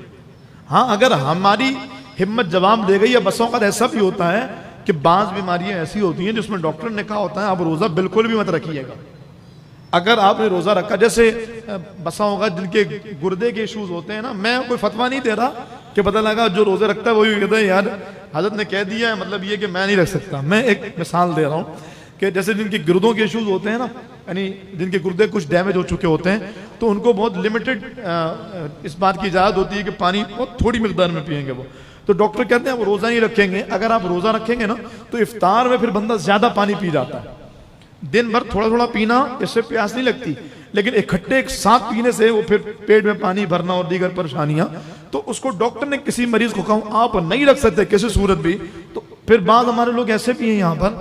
हाँ अगर हमारी हिम्मत जवाब दे गई, या बसों का ऐसा भी होता है कि बाज बीमारियां ऐसी होती हैं जिसमें डॉक्टर ने कहा होता है आप रोजा बिल्कुल भी मत रखिएगा। अगर आपने रोजा रखा, जैसे बसा होगा जिनके गुर्दे के इश्यूज होते हैं ना, मैं कोई फतवा नहीं दे रहा कि पता लगा जो रोजे रखता है वही कहता है यार हजरत ने कह दिया है, मतलब ये कि मैं नहीं रख सकता। मैं एक मिसाल दे रहा हूँ कि जैसे जिनके गुर्दों के इश्यूज होते हैं ना, यानी जिनके गुर्दे कुछ डैमेज हो चुके होते हैं, तो उनको बहुत लिमिटेड इस बात की इजाज़त होती है कि पानी बहुत थोड़ी मिकदार में पिएंगे वो। तो डॉक्टर कहते हैं वो रोज़ा नहीं रखेंगे। अगर आप रोज़ा रखेंगे ना तो इफ्तार में फिर बंदा ज़्यादा पानी पी जाता है। दिन भर थोड़ा थोड़ा पीना, इससे प्यास नहीं लगती, लेकिन इकट्ठे एक साथ पीने से वो फिर पेट में पानी भरना और दीगर परेशानियां। तो उसको डॉक्टर ने किसी मरीज को कहा आप नहीं रख सकते किसी सूरत भी। तो फिर बाज़ हमारे लोग ऐसे भी हैं यहाँ पर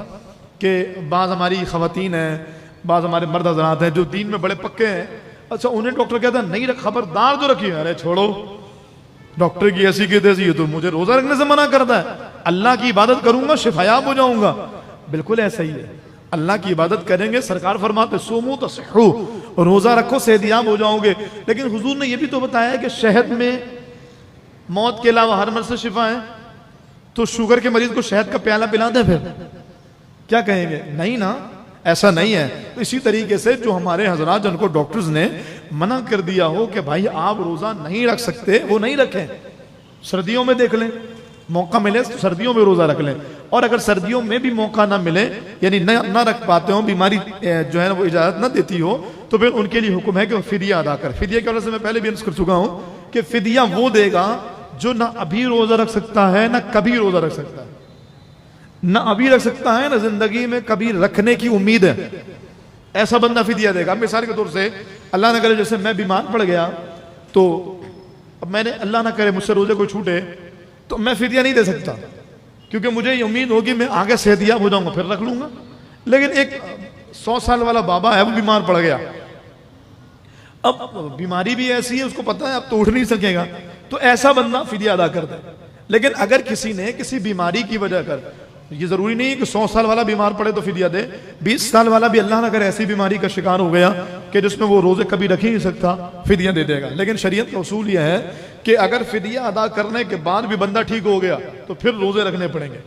कि बाज़ हमारी खवातीन हैं, बाज़ हमारे मर्द हज़रात हैं जो दीन में बड़े पक्के हैं। अच्छा, उन्हें डॉक्टर कहता है नहीं रख, खबरदार जो रखिए। अरे छोड़ो, डॉक्टर की ऐसी की तैसी, तो मुझे रोज़ा रखने से मना करता है। अल्लाह की इबादत करूंगा, शिफायाब हो जाऊंगा। बिल्कुल ऐसा ही है, अल्लाह की इबादत करेंगे, सरकार फरमाते सोमो तस्हू, रोजा रखो सेहतियाब हो जाओगे। लेकिन हुजूर ने यह भी तो बताया है कि शहद में मौत के अलावा हर मर्ज से शिफा है। तो शुगर के मरीज को शहद का प्याला पिला दे, फिर क्या कहेंगे? नहीं ना, ऐसा नहीं है। तो इसी तरीके से जो हमारे हजरात जिनको डॉक्टर्स ने मना कर दिया हो कि भाई आप रोजा नहीं रख सकते, वो नहीं रखें। सर्दियों में देख लें, मौका मिले तो सर्दियों में रोजा रख लें। और अगर सर्दियों में भी मौका ना मिले, यानी ना रख पाते हो, बीमारी जो है वो इजाजत ना देती हो, तो फिर उनके लिए हुक्म है कि वो फिदिया अदा कर। फिदिया की वजह से मैं पहले भी अर्ज कर चुका हूं कि फिदिया वो देगा जो ना अभी रोजा रख सकता है ना कभी रोजा रख सकता है, ना अभी रख सकता है ना जिंदगी में कभी रखने की उम्मीद है। ऐसा बंदा फिदिया देगा। मिसाल के तौर से अल्लाह ना करे जैसे मैं बीमार पड़ गया, तो अब मैंने अल्लाह ना करे मुझसे रोजे को छूटे, तो मैं फिदिया नहीं दे सकता, क्योंकि मुझे ये उम्मीद होगी मैं आगे सेहतियाब हो जाऊंगा फिर रख लूंगा। लेकिन एक 100 साल वाला बाबा है, वो बीमार पड़ गया, अब बीमारी भी ऐसी है, उसको पता है अब तो उठ नहीं सकेगा, तो ऐसा बंदा फिदिया अदा कर दे। लेकिन अगर किसी ने किसी बीमारी की वजह कर, ये जरूरी नहीं है कि 100 साल वाला बीमार पड़े तो फिदिया दे, 20 साल वाला भी अल्लाह ना करे ऐसी बीमारी का शिकार हो गया कि जिसमें वो रोजे कभी रख ही नहीं सकता, फिदिया दे देगा। लेकिन शरीयत का उसूल यह है कि अगर फिदिया अदा करने के बाद भी बंदा ठीक हो गया तो फिर रोजे रखने पड़ेंगे।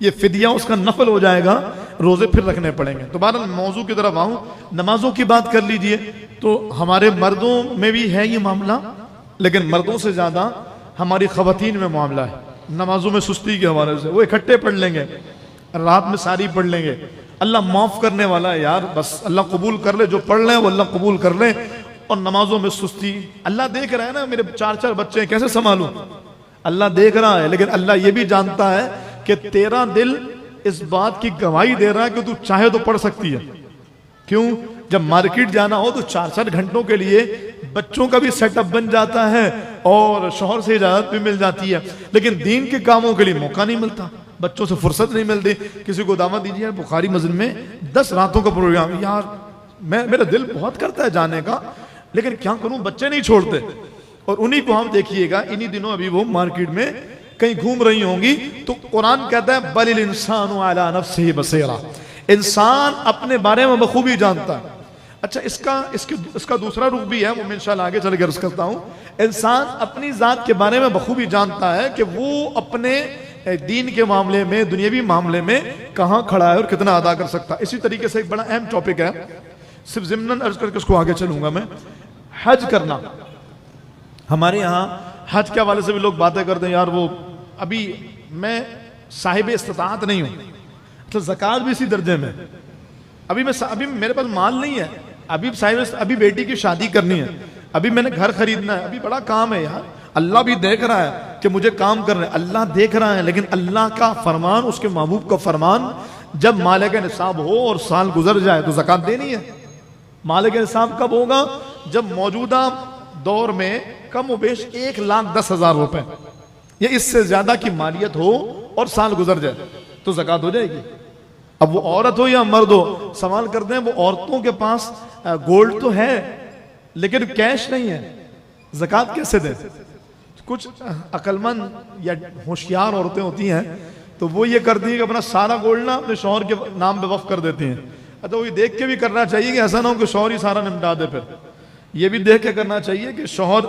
ये फिदिया उसका नफल हो जाएगा, रोजे फिर रखने पड़ेंगे। तो बहरहाल मौजू की तरफ आऊं, नमाजों की बात कर लीजिए। तो हमारे मर्दों में भी है ये मामला, लेकिन मर्दों से ज्यादा हमारी खवातीन में मामला है। नमाजों में सुस्ती के हवाले से वो इकट्ठे पढ़ लेंगे, रात में सारी पढ़ लेंगे। अल्लाह माफ करने वाला है यार, बस अल्लाह कबूल कर ले, जो पढ़ ले वो अल्लाह कबूल कर ले। और नमाजों में सुस्ती, अल्लाह देख रहा है ना, मेरे 4-4 बच्चे हैं, कैसे संभालूं? अल्लाह देख रहा है, लेकिन अल्लाह ये भी जानता है कि तेरा दिल इस बात की गवाही दे रहा है कि तू चाहे तो पढ़ सकती है। क्यों? जब मार्केट जाना हो तो 4-4 घंटों के लिए बच्चों का भी सेटअप बन जाता है और शौहर से इजाजत भी मिल जाती है, लेकिन दीन के कामों के लिए मौका नहीं मिलता, बच्चों से फुर्सत नहीं मिलती। किसी को दावत दीजिए बुखारी मस्जिद में 10 रातों का प्रोग्राम, यार मेरा दिल बहुत करता है जाने का, लेकिन क्या करूं, बच्चे नहीं छोड़ते। और उन्हीं को हम देखिएगा, इन्हीं दिनों अभी वो मार्केट में कहीं घूम रही होंगी, तो कुरान कहता है बलिल इंसानु अला नफ्सिही बसीरा, इंसान अपने बारे में बखूबी जानता है। अच्छा, इसका दूसरा रूप भी है, वो मैं इंशाल्लाह आगे चल के अर्ज करता हूं। इंसान अपनी जात के बारे में बखूबी जानता है कि वो अपने दीन के मामले में, दुनियावी मामले में कहां खड़ा है और कितना अदा कर सकता है। इसी तरीके से एक बड़ा अहम टॉपिक है, सिर्फ ज़िम्नन अर्ज करके उसको आगे चलूंगा मैं। हज करना, हमारे यहाँ हज के हवाले से भी लोग बातें करते हैं, यार वो अभी मैं साहिब इस्तिताअत नहीं हूं, तो ज़कात भी इसी दर्जे में, अभी मेरे पास माल नहीं है, अभी बेटी की शादी करनी है, अभी मैंने घर खरीदना है, अभी बड़ा काम है यार। अल्लाह भी देख रहा है कि मुझे काम करना है, अल्लाह देख रहा है, लेकिन अल्लाह का फरमान, उसके महबूब का फरमान, जब माले का निसाब हो और साल गुजर जाए तो ज़कात देनी है। माले का निसाब कब होगा? जब मौजूदा दौर में कम व बेश 1,10,000 रुपए या इससे ज्यादा की मालियत हो और साल गुजर जाए तो ज़कात हो जाएगी। अब वो औरत हो या मर्द हो, सवाल करते हैं वो औरतों के पास गोल्ड तो है लेकिन कैश नहीं है, ज़कात कैसे दें? कुछ अक्लमंद या होशियार औरतें होती हैं तो वो ये करती है कि अपना सारा गोल्ड ना अपने शौहर के नाम पे वक्फ कर देती हैं। तो वो देख के भी करना चाहिए कि ऐसा ना हो कि शौहर ही सारा निपटा दे, फिर ये भी देख के करना चाहिए कि शौहर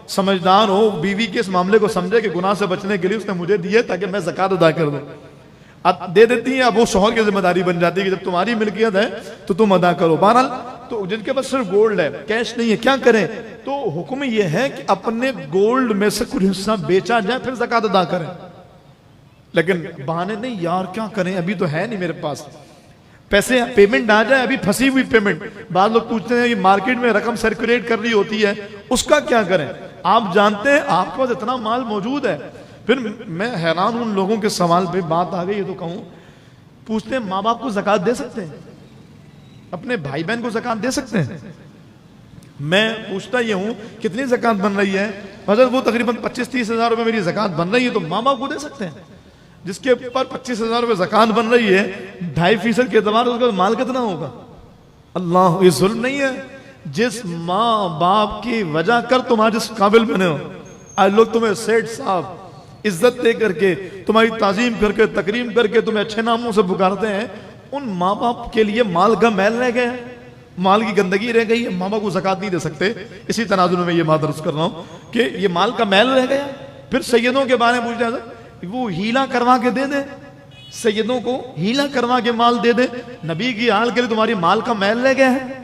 समझदार हो, बीवी के इस मामले को समझे कि गुनाह से बचने के लिए उसने मुझे दिए ताकि मैं ज़कात अदा कर दूं। अब दे देती है, अब वो शौहर की जिम्मेदारी बन जाती है कि जब तुम्हारी मिल्कियत है तो तुम अदा करो। बहरहाल तो जिनके पास सिर्फ गोल्ड है, कैश नहीं है, क्या करें? तो हुक्म यह है कि अपने गोल्ड में से कुछ हिस्सा बेचा जाए फिर ज़कात अदा करें। लेकिन बहाने नहीं, यार क्या करें, अभी तो है नहीं मेरे पास। पैसे पेमेंट आ जाए, अभी फंसी हुई पेमेंट, बाद लोग पूछते हैं ये मार्केट में रकम सर्कुलेट कर रही होती है, उसका क्या करें? आप जानते हैं आपके पास इतना माल मौजूद है। फिर मैं हैरान हूं उन लोगों के सवाल पे, बात आ गई है तो कहूं, पूछते हैं माँ बाप को ज़कात दे सकते हैं, अपने भाई बहन को ज़कात दे सकते हैं? मैं पूछता ये हूं कितनी ज़कात बन रही है? हज़रत वो तकरीबन 25-30 हज़ार रुपये मेरी ज़कात बन रही है, तो माँ बाप को दे सकते हैं। जिसके ऊपर 25,000 रुपये ज़कात बन रही है, 2.5% के एतबार उसका माल कितना होगा? अल्लाह, ये जुल्म नहीं है? जिस माँ बाप की वजह कर तुम आज इस काबिल बने हो, आज लोग तुम्हें सेठ साहब इज्जत दे करके, तुम्हारी ताजीम करके, तकरीम करके तुम्हें अच्छे नामों से पुकारते हैं, उन माँ बाप के लिए माल का मैल रह गया है, माल की गंदगी रह गई है, माँ बाप को ज़कात नहीं दे सकते। इसी तनाजुर में ये बात अर्ज कर रहा हूँ कि ये माल का मैल रह गया। फिर सैयदों के बारे में पूछ रहा था, वो हीला करवा के दे दे, सैयदों को हीला करवा के माल दे दे। नबी की हाल के लिए तुम्हारी माल का मैल रह गया है।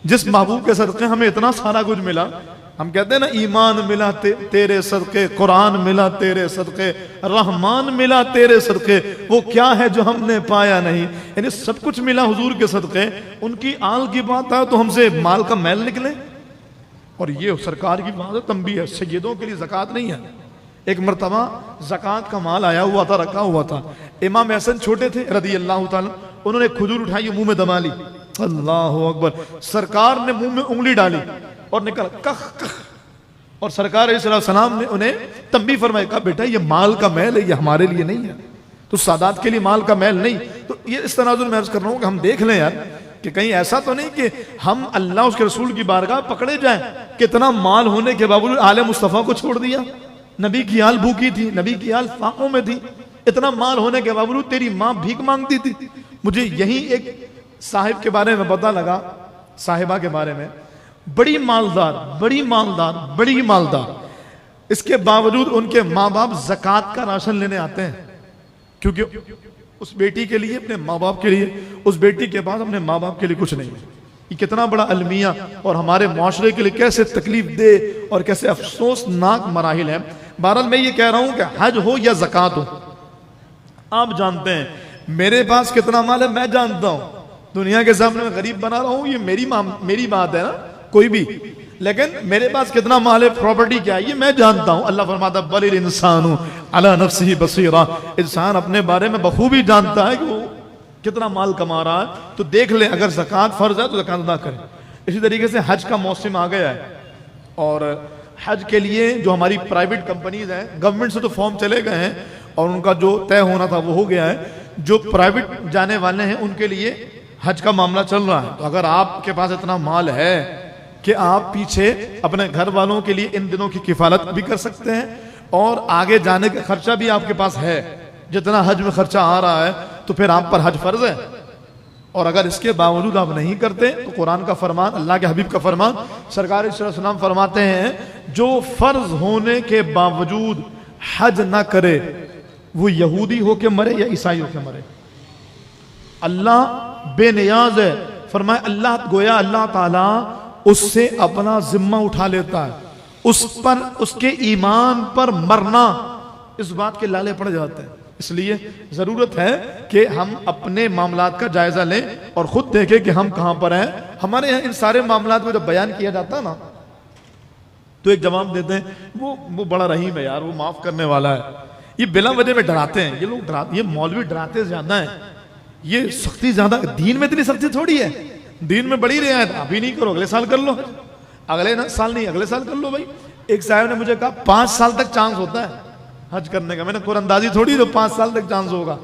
जिस महबूब के सदक़े हमें इतना सारा कुछ मिला, हम कहते हैं ना ईमान मिला तेरे सदक़े, कुरान मिला तेरे सदक़े, रहमान मिला तेरे सदक़े, वो क्या है जो हमने पाया नहीं। यानी सब कुछ मिला हुजूर के सदक़े। उनकी आल की बात है तो हमसे माल का मैल निकले। और ये सरकार की बात है, तंबीह है, सैयदों के लिए ज़कात नहीं है। एक मरतबा ज़कात का माल आया हुआ था, रखा हुआ था। इमाम हसन छोटे थे रज़ी अल्लाह ताला, उन्होंने खजूर उठाई, मुंह में दबा ली। अल्लाह अकबर। सरकार ने मुंह में उंगली डाली और निकल कख कख, और सरकार अलैहिस्सलाम ने उन्हें तंबीह फरमाई, कहा बेटा ये माल का मैल है, ये हमारे लिए नहीं है, तो सादात के लिए माल का मैल नहीं। तो ये इस तनाजुर में अर्ज कर रहा हूँ कि हम देख लें यार कि कहीं ऐसा तो नहीं कि हम अल्लाह उसके रसूल की बारगाह पकड़े जाएं। कितना माल होने के बावजूद आले मुस्तफ़ा को छोड़ दिया। नबी की आल भूखी थी, नबी की आल फाकों में थी, इतना माल होने के बावजूद तेरी माँ भीख मांगती थी। मुझे यही एक साहिब के बारे में पता लगा, साहिबा के बारे में, बड़ी मालदार, बड़ी मालदार, बड़ी मालदार, इसके बावजूद उनके माँ बाप ज़कात का राशन लेने आते हैं, क्योंकि उस बेटी के लिए, अपने माँ बाप के लिए, उस बेटी के पास अपने माँ बाप के लिए कुछ नहीं है। ये कितना बड़ा अलमिया और हमारे माशरे के लिए कैसे तकलीफ दे और कैसे अफसोसनाक मराहिल है। बहरहाल मैं ये कह रहा हूं कि हज हो या ज़कात हो, आप जानते हैं मेरे पास कितना माल है, मैं जानता हूं। दुनिया के सामने मैं गरीब बना रहा हूं, ये मेरी बात है ना, कोई भी, लेकिन मेरे पास कितना माल है, प्रॉपर्टी क्या है, ये मैं जानता हूं। अल्लाह फरमाता बलिल इंसानु अला नफ्सिही बसीरा, इंसान अपने बारे में बखूबी जानता है कि वो कितना माल कमा रहा है। तो देख ले, अगर ज़कात फर्ज है तो ज़कात अदा करें। इसी तरीके से हज का मौसम आ गया है और हज के लिए जो हमारी प्राइवेट कंपनीज हैं, गवर्नमेंट से तो फॉर्म चले गए हैं और उनका जो तय होना था वो हो गया है। जो प्राइवेट जाने वाले हैं उनके लिए हज का मामला चल रहा है। तो अगर आपके पास इतना माल है कि आप पीछे अपने घर वालों के लिए इन दिनों की किफालत भी कर सकते हैं और आगे जाने का खर्चा भी आपके पास है, जितना हज में खर्चा आ रहा है, तो फिर आप पर हज फर्ज है। और अगर इसके बावजूद आप नहीं करते तो कुरान का फरमान, अल्लाह के हबीब का फरमान, सरकार सल्लल्लाहु फरमाते हैं, जो फर्ज होने के बावजूद हज ना करे वो यहूदी होके मरे या ईसाई होके मरे। अल्लाह बेनियाज है, फरमाए अल्लाह गोया अल्लाह ताला उससे अपना जिम्मा उठा लेता है, उस पर उसके ईमान पर मरना इस बात के लाले पड़ जाते हैं। इसलिए जरूरत है कि हम अपने मामलात का जायजा लें और खुद देखें कि हम कहां पर हैं। हमारे यहाँ इन सारे मामलात में जब बयान किया जाता है ना तो एक जवाब देते हैं, वो बड़ा रहीम है यार, वो माफ करने वाला है। ये बिला वजह में डराते हैं, ये लोग डराते, ये मौलवी डराते ज्यादा है, ये सख्ती ज्यादा। दीन में इतनी सख्ती थोड़ी है, दीन में बड़ी रियायत, अभी नहीं करो अगले साल कर लो, अगले साल नहीं अगले साल कर लो भाई। एक साहब ने मुझे कहा 5 साल तक चांस होता है हज करने का। मैंने कुरअंदाजी थोड़ी तो 5 साल तक चांस होगा।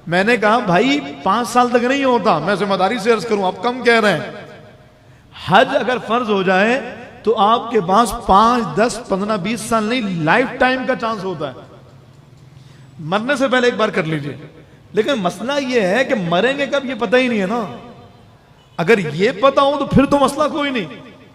मैंने कहा भाई 5 साल तक नहीं होता, मैं जिम्मेदारी से अर्ज करूं, आप कम कह रहे हैं। हज अगर फर्ज हो जाए तो आपके पास 5, 10, 15, 20 साल नहीं, लाइफ टाइम का चांस होता है। मरने से पहले एक बार कर लीजिए, लेकिन मसला ये है कि मरेंगे कब ये पता ही नहीं है ना। अगर ये पता हो तो फिर तो मसला कोई नहीं,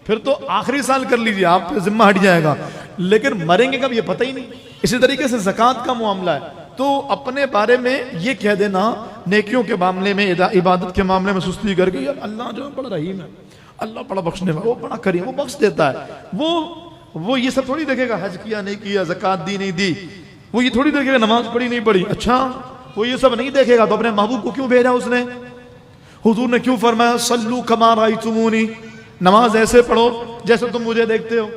फिर तो आखिरी साल कर लीजिए, आप पे जिम्मा हट जाएगा, लेकिन मरेंगे कब ये पता ही नहीं। इसी तरीके से ज़कात का मामला है, तो अपने बारे में ये कह देना, नेकियों के मामले में, इबादत के मामले में सुस्ती करके, यार अल्लाह जो बड़ा रहीम है, अल्लाह बड़ा बख्शने वाला, वो बड़ा करीम, वो बख्श देता है, वो ये सब थोड़ी देखेगा हज किया नहीं किया, ज़कात दी नहीं दी, वो ये थोड़ी देखेगा नमाज पढ़ी नहीं पढ़ी। अच्छा, वो ये सब नहीं देखेगा तो अपने महबूब को क्यों भेजा उसने? हुजूर ने क्यों फरमाया सल्लू कमा रायतुमूनी, नमाज ऐसे पढ़ो जैसे तुम मुझे देखते हो।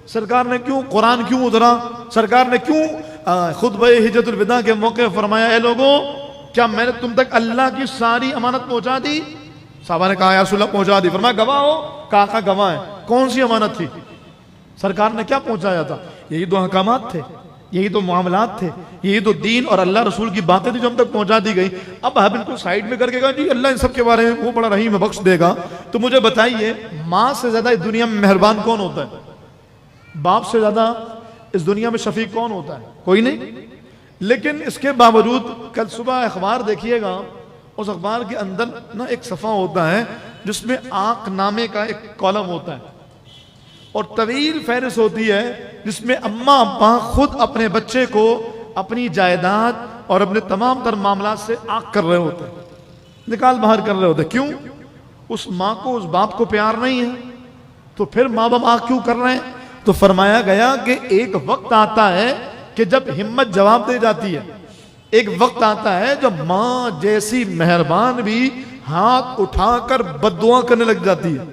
सरकार ने क्यों कुरान क्यों उतरा, सरकार ने क्यों खुतबा हिज्जतुल विदा के मौके फरमाया ए लोगों क्या मैंने तुम तक अल्लाह की सारी अमानत पहुंचा दी? साहबा ने कहा या रसूलल्लाह पहुंचा दी। फरमाया गवाह हो? कहा गवाह है। कौन सी अमानत थी? सरकार ने क्या पहुंचाया था? यही तो अहकामात थे, यही तो मामलात थे, यही तो दीन और अल्लाह रसूल की बातें थी जो हम तक पहुंचा दी गई। अब हम इनको साइड में करके कहा जी अल्लाह इन सब के बारे में वो बड़ा रहीम है बख्श देगा। तो मुझे बताइए माँ से ज्यादा इस दुनिया में मेहरबान कौन होता है? बाप से ज्यादा इस दुनिया में शफीक कौन होता है? कोई नहीं। लेकिन इसके बावजूद कल सुबह अखबार देखिएगा, उस अखबार के अंदर ना एक सफ़ा होता है जिसमें आंख नामे का एक कॉलम होता है और तवील फहरिस्त होती है जिसमें अम्मा अब्बा खुद अपने बच्चे को अपनी जायदाद और अपने तमाम तर मामला से आंख कर रहे होते हैं, निकाल बाहर कर रहे होते हैं। क्यों? उस माँ को उस बाप को प्यार नहीं है, तो फिर माँ बाप आंख क्यों कर रहे हैं? तो फरमाया गया कि एक वक्त आता है कि जब हिम्मत जवाब दे जाती है, एक वक्त आता है जब माँ जैसी मेहरबान भी हाथ उठाकर बद्दुआ करने लग जाती है।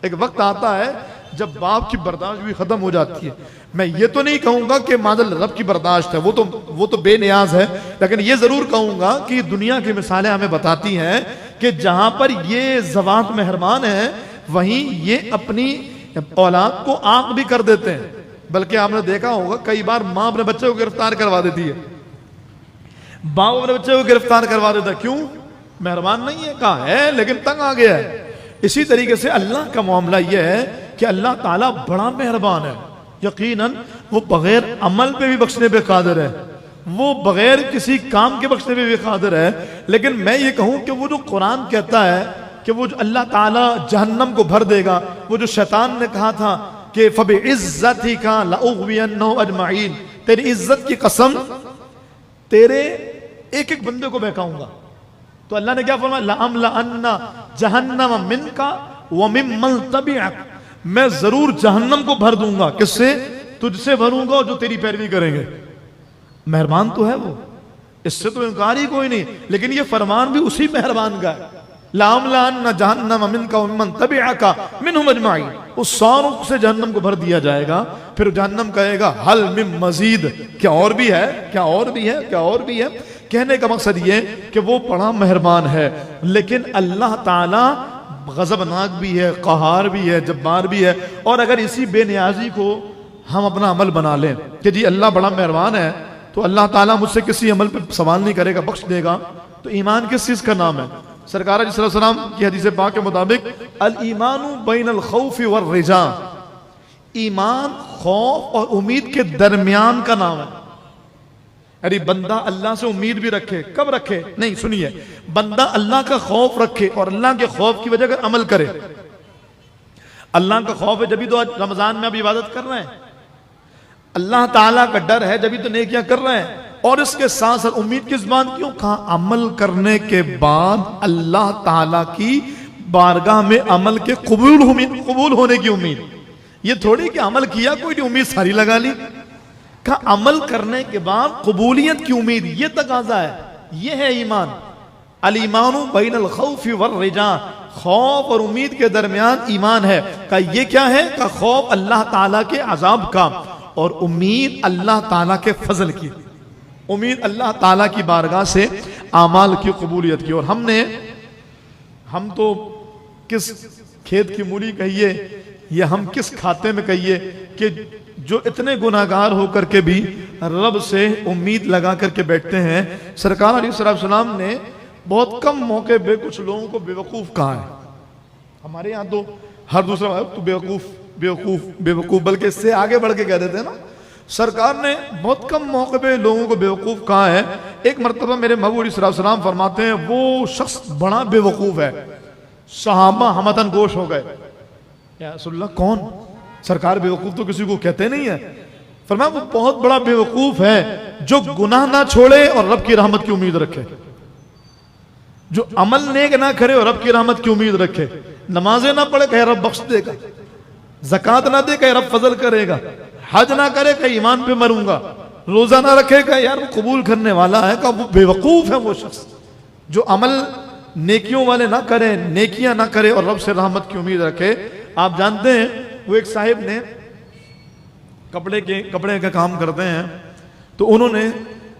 एक वक्त आता है जब बाप की बर्दाश्त भी खत्म हो जाती है। मैं ये तो नहीं कहूंगा कि मादल रब की बर्दाश्त है, वो तो बेनियाज है, लेकिन ये जरूर कहूंगा कि दुनिया की मिसालें हमें बताती हैं कि जहां पर ये ज़वात मेहरबान है वहीं ये अपनी औलाद को आंख भी कर देते हैं। बल्कि आपने देखा होगा कई बार माँ अपने बच्चे को गिरफ्तार करवा देती है, बाप अपने बच्चे को गिरफ्तार करवा देता है। क्यों? मेहरबान नहीं है, कहा है लेकिन तंग आ गया है। इसी तरीके से अल्लाह का मामला यह है कि अल्लाह ताला बड़ा मेहरबान है। यकीनन वो बगैर अमल पे भी बख्शने पे कादिर है, वो बगैर किसी काम के बख्शने पे भी कादिर है। लेकिन मैं ये कहूं कि वो जो कुरान कहता है कि वो जो अल्लाह ताला जहन्नम को भर देगा, वो जो शैतान ने कहा था कि फबि इज्जतिका लउग़वियन्नहुम अजमईन, तेरी इज्जत की कसम तेरे एक एक बंदे को बहकाऊंगा। तो अल्लाह ने क्या फरमाया? लअमलअन्ना जहन्नम मिनका व मिम्मन तबिअक, मैं जरूर जहन्नम को भर दूंगा। किससे? तुझसे भरूंगा और जो तेरी पैरवी करेंगे। मेहरबान तो है वो, इससे तो इनकार ही कोई नहीं, लेकिन ये फरमान भी उसी मेहरबान का है। लअमलअन्ना जहन्नम मिनका व मिम्मन तबिअका मिनहुम अजमईन, उस सारों से जहन्नम को भर दिया जाएगा। फिर जहन्नम कहेगा हल मिन मजीद, क्या और भी है, क्या और भी है, क्या और भी है। कहने का मकसद ये कि वो बड़ा मेहरबान है, लेकिन अल्लाह ताला गज़बनाक भी है, क़हार भी है, जब्बार भी है। और अगर इसी बेनियाजी को हम अपना अमल बना लें कि जी अल्लाह बड़ा मेहरबान है तो अल्लाह ताला मुझसे किसी अमल पे सवाल नहीं करेगा, बख्श देगा, तो ईमान किस चीज़ का नाम है? सरकार अलैहि सलाम की हदीस पाक के मुताबिक अल ईमानु बैनल खौफ़ि वर रिजा, ईमान खौफ और उम्मीद के दरमियान का नाम है। अरे बंदा अल्लाह से उम्मीद भी रखे, कब रखे? नहीं, सुनिए, बंदा अल्लाह का खौफ रखे और अल्लाह के खौफ की वजह अगर अमल करे। अल्लाह का खौफ है जब तो आज रमजान में आप इबादत कर रहे हैं, अल्लाह ताला का डर है जब तो नेकियां कर रहे हैं। और इसके साथ साथ उम्मीद किस बात की? कहा अमल करने के बाद अल्लाह ताला की बारगाह में अमल के कबूल होने की उम्मीद। ये थोड़ी कि अमल किया कोई नहीं उम्मीद सारी लगा ली, का अमल करने के बाद कबूलियत की उम्मीद, ये तकाजा है, ये है ईमान। अल ईमानु बैनल खौफ़ि वर रिजा, खौफ और उम्मीद के दरमियान ईमान है। का ये क्या है? का खौफ अल्लाह ताला के अजाब का और उम्मीद अल्लाह ताला के फजल की, उम्मीद अल्लाह ताला की बारगाह से आमाल की कबूलियत की। और हम तो किस खेत की मूली कहिए या हम किस खाते में कहिए कि जो इतने गुनाहगार होकर के भी रब से उम्मीद लगा करके बैठते हैं। सरकार अलैहिस्सलाम ने बहुत कम मौके पे कुछ लोगों को बेवकूफ कहा है। हमारे यहाँ तो हर दूसरा तो बेवकूफ बेवकूफ बेवकूफ, बल्कि इससे आगे बढ़ के कह देते हैं ना। सरकार ने बहुत कम मौके पे लोगों को बेवकूफ कहा है। एक मरतबा मेरे महबूब अलैहिस्सलाम फरमाते हैं वो शख्स बड़ा बेवकूफ है, सहाबा हमतन गोश हो गए। या रसूलल्लाह कौन? सरकार बेवकूफ तो किसी को कहते नहीं है। फरमाया वो बहुत बड़ा बेवकूफ है जो गुनाह ना छोड़े और रब की रहमत की उम्मीद रखे, जो अमल नेक ना करे और रब की रहमत की उम्मीद रखे। नमाजें ना पढ़े कहे रब बख्श देगा, ज़कात ना दे कहे रब फजल करेगा, हज ना करे कहे ईमान पे मरूंगा, रोजा ना रखे कहे यार वो कबूल करने वाला है। का वो बेवकूफ है वो शख्स जो अमल नेकियों वाले ना करें, नेकियां ना करें और रब से रहमत की उम्मीद रखे। आप जानते हैं वो एक साहिब ने कपड़े का काम करते हैं, तो उन्होंने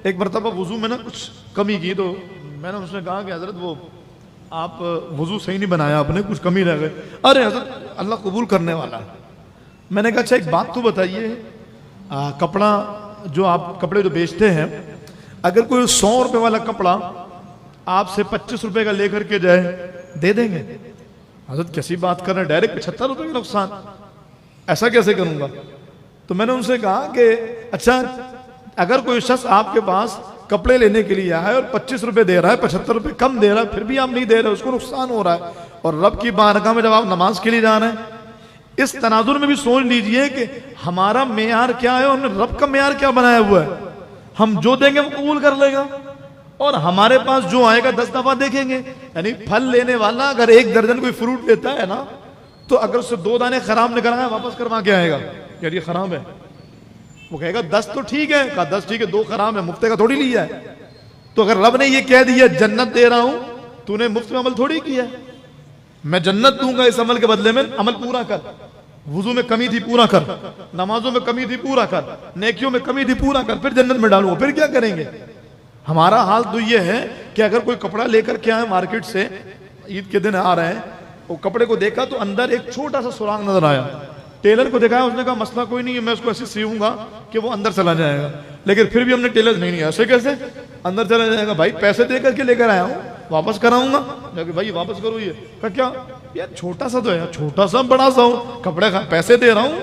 एक मरतबा वुजू में ना कुछ कमी की, तो मैंने उनसे कहा कि हजरत वो आप वुजू सही नहीं बनाया आपने, कुछ कमी रह गई। अरे हजरत अल्लाह कबूल करने वाला है। मैंने कहा अच्छा एक बात तो बताइए, कपड़ा जो आप कपड़े जो बेचते हैं, अगर कोई 100 रुपए वाला कपड़ा आपसे 25 रुपए का लेकर के जाए, दे देंगे? हजरत कैसी बात कर रहे हैं, डायरेक्ट 75 रुपए का नुकसान, ऐसा कैसे करूंगा? तो मैंने उनसे कहा कि अच्छा अगर कोई शख्स आपके पास कपड़े लेने के लिए आया है और 25 रुपए दे रहा है, 75 रुपए कम दे रहा है, फिर भी आप नहीं दे रहे, उसको नुकसान हो रहा है। और रब की बारगाह में जब आप नमाज के लिए जा रहे हैं, इस तनाजुर में भी सोच लीजिए कि हमारा मेयार क्या है और रब का मेयार क्या बनाया हुआ है। हम जो देंगे वो कबूल कर लेगा, और हमारे पास जो आएगा 10 दफा देखेंगे। यानी फल लेने वाला अगर 1 दर्जन कोई फ्रूट लेता है ना, तो अगर उससे 2 दाने खराब निकल आए, वापस करवा के आएगा, यार ये खराब है। वो कहेगा 10 तो ठीक है, कहा 10 ठीक है, 2 खराब है, मुफ्त का थोड़ी लिया है। तो अगर रब ने ये कह दिया जन्नत दे रहा हूं, तूने मुफ्त में अमल थोड़ी किया, मैं जन्नत दूंगा इस अमल के बदले में, अमल पूरा कर। वुजू में कमी थी पूरा कर, नमाजों में कमी थी पूरा कर, नेकियों में कमी थी पूरा कर, फिर जन्नत में डालूंगा। फिर क्या करेंगे? हमारा हाल तो ये है कि अगर कोई कपड़ा लेकर के आए मार्केट से, ईद के दिन आ रहे हैं, वो कपड़े को देखा तो अंदर एक छोटा सा सुराग नजर आया। टेलर को दिखाया, उसने कहा मसला कोई नहीं है, मैं उसको ऐसे सीऊंगा कि वो अंदर चला जाएगा। लेकिन फिर भी हमने टेलर नहीं ऐसे कैसे अंदर चला जाएगा? भाई पैसे दे करके लेकर आया हूँ, वापस कराऊंगा। भाई वापस करो ये, क्या यार छोटा सा तो है, छोटा सा बड़ा सा हूँ, कपड़े का पैसे दे रहा हूँ,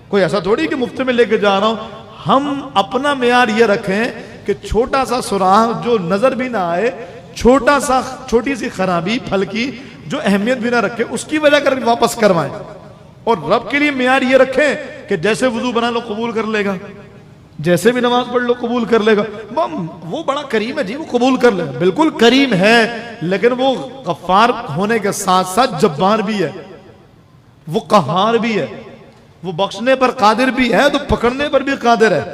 कोई ऐसा थोड़ी कि मुफ्त में लेके जा रहा हूँ। हम अपना मेयार ये रखें कि छोटा सा सुराग जो नजर भी ना आए, छोटी सी खराबी फल की जो अहमियत भी ना रखे, उसकी वजह कर वापस करवाएं। और रब के लिए मेयार ये रखें कि जैसे वुजू बना लो कबूल कर लेगा, जैसे भी नमाज पढ़ लो कबूल कर लेगा। वो बड़ा करीम है जी, वो कबूल कर लेगा, बिल्कुल करीम है, लेकिन वो गफ्फार होने के साथ साथ जब्बार भी है, वो कहार भी है, वो बख्शने पर कादिर भी है, तो पकड़ने पर भी कादिर है।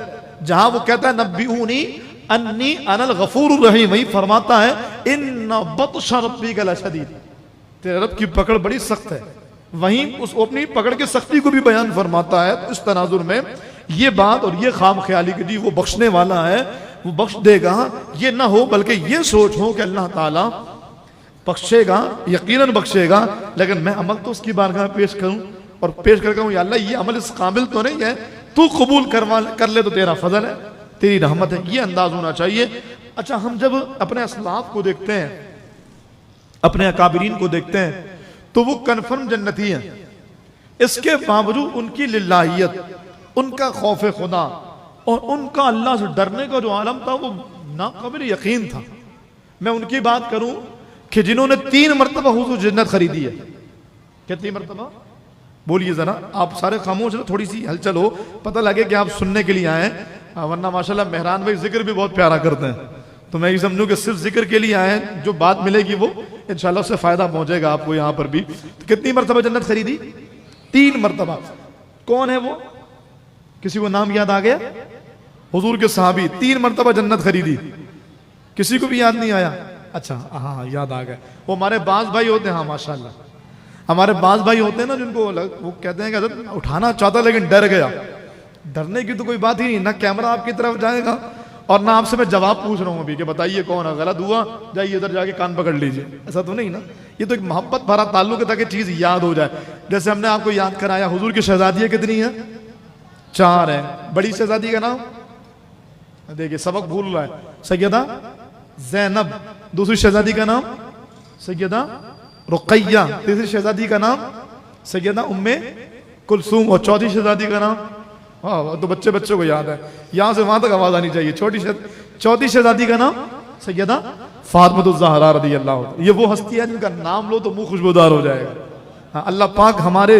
जहां वो कहता है नब्बिऊनी अन्नी अनल गफूरुर रहीम, वही फरमाता है इन्ना बत्शा रब्बिका लशदीद, तेरे रब की पकड़ बड़ी सख्त है। वहीं उस अपनी पकड़ की सख्ती को भी बयान फरमाता है। तो इस तनाजुर में ये बात और ये खाम ख्याली कि जी वो बख्शने वाला है, वो बख्श देगा, ये ना हो, बल्कि ये सोच हो कि अल्लाह ताला बख्शेगा, यकीनन बख्शेगा, लेकिन मैं अमल तो उसकी बारगाह में पेश करूं और पेश करके कहूं या अल्लाह ये अमल इस काबिल तो नहीं है, तू कबूल कर ले तो तेरा फजल है, तेरी रहमत है। ये अंदाज होना चाहिए। अच्छा, हम जब अपने असलाफ को देखते हैं, अपने अकाबिरीन को देखते हैं, तो वो कन्फर्म जन्नती हैं, इसके बावजूद उनकी लिल्लाहियत, उनका खौफ खुदा और उनका अल्लाह से डरने का जो आलम था वो नाकाबिल यकीन था। मैं उनकी बात करूं कि जिन्होंने 3 मरतबा हुजूर जन्नत खरीदी है। कितनी मरतबा? बोलिए जरा, आप सारे खामोश हो, थोड़ी सी हलचल हो, पता लगे कि आप सुनने के लिए आए हैं। वरना माशाल्लाह मेहरान भाई जिक्र भी बहुत प्यारा करते हैं, तो मैं ये समझूं कि सिर्फ जिक्र के लिए आए हैं, जो बात मिलेगी वो इंशाल्लाह उससे फायदा पहुंचेगा आपको यहाँ पर भी। तो कितनी मरतबा जन्नत खरीदी? 3 मरतबा। कौन है वो? किसी को नाम याद आ गया? हुजूर के सहाबी 3 मरतबा जन्नत खरीदी। किसी को भी याद नहीं आया? अच्छा हाँ याद आ गया। वो हमारे बाज भाई होते हैं, हाँ माशाल्लाह, हमारे बाज भाई होते हैं ना, जिनको वो कहते हैं कि हज़रत उठाना चाहता लेकिन डर गया। डरने की तो कोई बात ही नहीं, ना कैमरा आपकी तरफ जाएगा और ना आपसे मैं जवाब पूछ रहा हूँ अभी कि बताइए कौन है, गलत हुआ जाइए इधर जाके कान पकड़ लीजिए, ऐसा तो नहीं ना। ये तो एक मोहब्बत भरा ताल्लुक है ताकि चीज याद हो जाए। जैसे हमने आपको याद कराया हुजूर की शहजादियाँ कितनी है? 4 है। बड़ी शहजादी का नाम देखिए, सबक भूल रहा है, सैयदा ज़ैनब। दूसरी शहजादी का नाम सैयदा रुक़ैया। तीसरी शहजादी का नाम सैयदा उम्मे कुलसूम। और चौथी शहजादी का नाम, हाँ तो बच्चे को याद है, यहां से वहां तक आवाज आनी चाहिए। चौथी शहजादी का नाम सैयदा फातिमा ज़हरा रज़ियल्लाहु। ये वो हस्ती है जिनका नाम लो तो मुंह खुशबूदार हो जाएगा। हाँ, अल्लाह पाक हमारे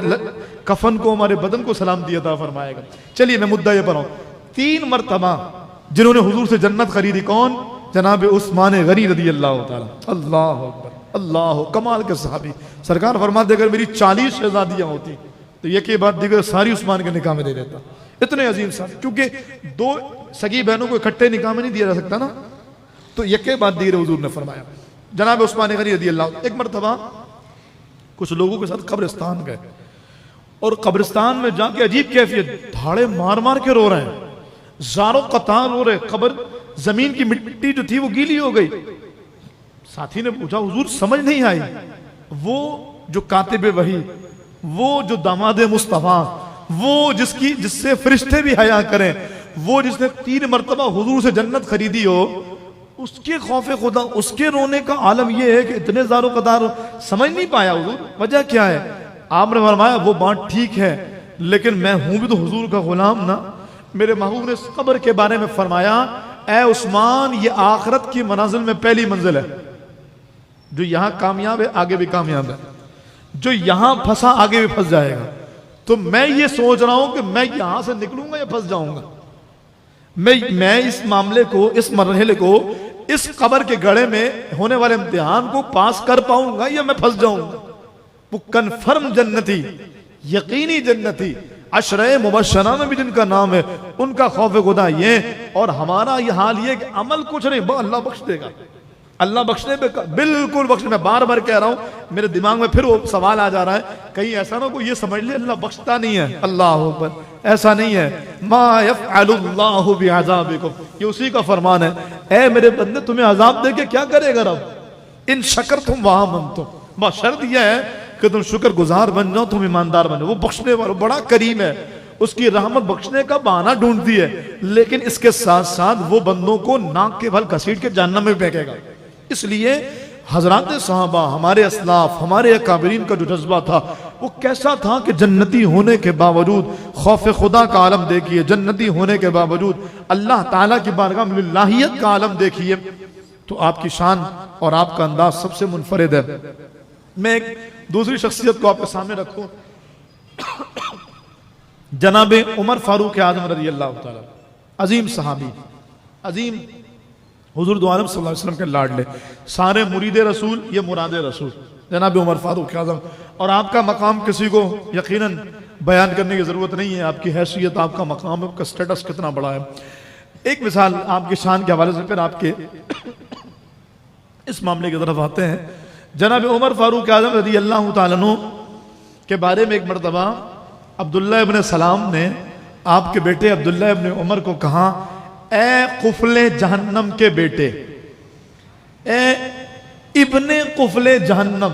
कफन को, हमारे बदन को सलामती अता फरमाएगा। चलिए मैं मुद्दा ये पर हूं। 3 मरतबा जिन्होंने हुजूर से जन्नत खरीदी, कौन? जनाब उस्मान गनी रज़ियल्लाहु ताला। अल्लाह अकबर, अल्लाह, कमाल के सहाबी। सरकार फरमाते अगर मेरी 40 शहजादियां होती तो ये के बाद दिगर सारी उस्मान के निकाह में दे देता। इतने अजीम साहब, क्योंकि 2 सगी बहनों को इकट्ठे निकाह में नहीं दिया जा सकता ना, तो यके बाद दीर हुजूर ने फरमाया। जनाब उस्मान गनी रज़ी अल्लाह, एक मरतबा कुछ लोगों के साथ कब्रिस्तान गए और कब्रिस्तान में जाके अजीब कैफियत, धाड़े मार मार के रो रहे हैं, ज़ारो कतार रो रहे, कब्र जमीन की मिट्टी जो थी वो गीली हो गई। साथी ने पूछा हुजूर समझ नहीं आई, वो जो कातिब वही, वो जो दामाद मुस्तफा, वो जिससे फरिश्ते भी हया करें, वो जिसने 3 मरतबा हुजूर से जन्नत खरीदी हो, उसके खौफे खुदा, उसके रोने का आलम यह है कि इतने ज़ारो कतार समझ नहीं पाया हुजूर, वजह क्या है? आपने फरमाया वो बात ठीक है, लेकिन मैं हूं भी तो हुजूर का गुलाम ना। मेरे महबूब ने इस कब्र के बारे में फरमाया, ए उस्मान, ये आखिरत की मनाजिल में पहली मंजिल है। जो यहां कामयाब है आगे भी कामयाब है, जो यहां फंसा आगे भी फंस जाएगा। तो मैं ये सोच रहा हूं कि मैं यहां से निकलूंगा या फंस जाऊंगा। मैं इस मामले को, इस मरहले को, इस कब्र के गड़े में होने वाले इम्तिहान को पास कर पाऊंगा या मैं फंस जाऊंगा। वो कन्फर्म जन्नती, यकीनी जन्नती, अशरे मुबशरा में भी जिनका नाम है, उनका खौफ खुदा ये। और हमारा ये हाल ये कि अमल कुछ नहीं, अल्लाह बख्श देगा, अल्लाह बख्शने पे बिल्कुल बख्श। मैं बार बार कह रहा हूं, मेरे दिमाग में फिर वो सवाल आ जा रहा है, कहीं ऐसा ना कोई ये समझ ले अल्लाह बख्शता नहीं है। अल्लाह अकबर, ऐसा नहीं है। मा यफ़अलुल्लाहु बिअज़ाबिकुम, ये उसी का फरमान है, ए मेरे बंदे तुम्हें अजाब दे के क्या करेगा रब? इन शकरतुम व आमनतुम, बस शर्त यह है कि तुम शुक्रगुजार बन जाओ, तुम ईमानदार बन जाओ। वो बख्शने वाला बड़ा करीम है, उसकी रहमत बख्शने का बहाना ढूंढती है, लेकिन इसके साथ साथ वो बंदों को नाक के बल घसीट के जहन्नम में फेंकेगा। इसलिए हजरात सहाबा, हमारे असलाफ, हमारे अकाबरीन का जो जज्बा था वो कैसा था कि जन्नती होने के बावजूद खौफ खुदा का आलम देखिए, जन्नती होने के बावजूद अल्लाह ताला की बारगाह में लिल्लाहियत का आलम देखिए, तो आपकी शान और आपका अंदाज सबसे मुनफरिद है। मैं एक दूसरी शख्सियत को आपके सामने रखूं, जनाब उमर फारूक आजम रज़ी अल्लाह ताला, अजीम सहाबी, अजीम हुजूर दो आलम सल्लल्लाहु अलैहि वसल्लम के लाडले, सारे मुरीद रसूल, ये मुराद रसूल जनाब उमर फारूक आजम। और आपका मकाम किसी को यकीनन बयान करने की ज़रूरत नहीं है, आपकी हैसियत, आपका मकाम, आपका स्टेटस कितना बड़ा है। एक मिसाल आपकी शान के हवाले से, फिर आपके इस मामले की तरफ आते हैं। जनाब उमर फारूक आजम रज़ी अल्लाह तआला अन्हु के बारे में एक मरतबा अब्दुल्ला इब्न सलाम ने आपके बेटे अब्दुल्ला इब्न उमर को कहा, ए कुफले जहन्नम के बेटे, ए इब्ने कुफले जहन्नम।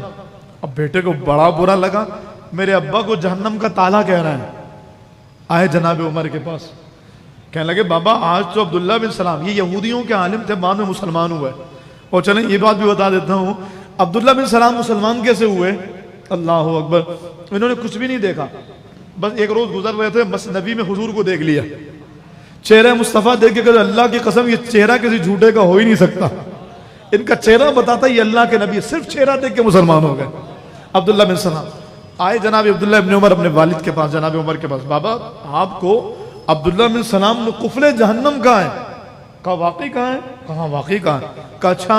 अब बेटे को बड़ा बुरा लगा, मेरे अब्बा को जहन्नम का ताला कह रहा है। आए जनाब उमर के पास, कहने लगे बाबा आज तो अब्दुल्ला बिन सलाम, ये यहूदियों के आलिम थे, बाद में मुसलमान हुए। और चलें ये बात भी बता देता हूँ, अब्दुल्ला बिन सलाम मुसलमान कैसे हुए? अल्लाह अकबर, इन्होंने कुछ भी नहीं देखा, बस एक रोज गुजर रहे थे, मसनबी में हुजूर को देख लिया, चेहरा मुस्तफ़ा देख के कहते अल्लाह की कसम ये चेहरा किसी झूठे का हो ही नहीं सकता, इनका चेहरा बताता ये अल्लाह के नबी, सिर्फ चेहरा देख के मुसलमान हो गए अब्दुल्ला बिन सलाम। आए जनाब अब्दुल्ला इब्न उमर अपने वालिद के पास, जनाब उमर के पास, बाबा आपको अब्दुल्ला बिन सलाम ने कुफले जहन्नम कहा है। कहा वाकई कहा है? कहा वाकई कहा है। कहा अच्छा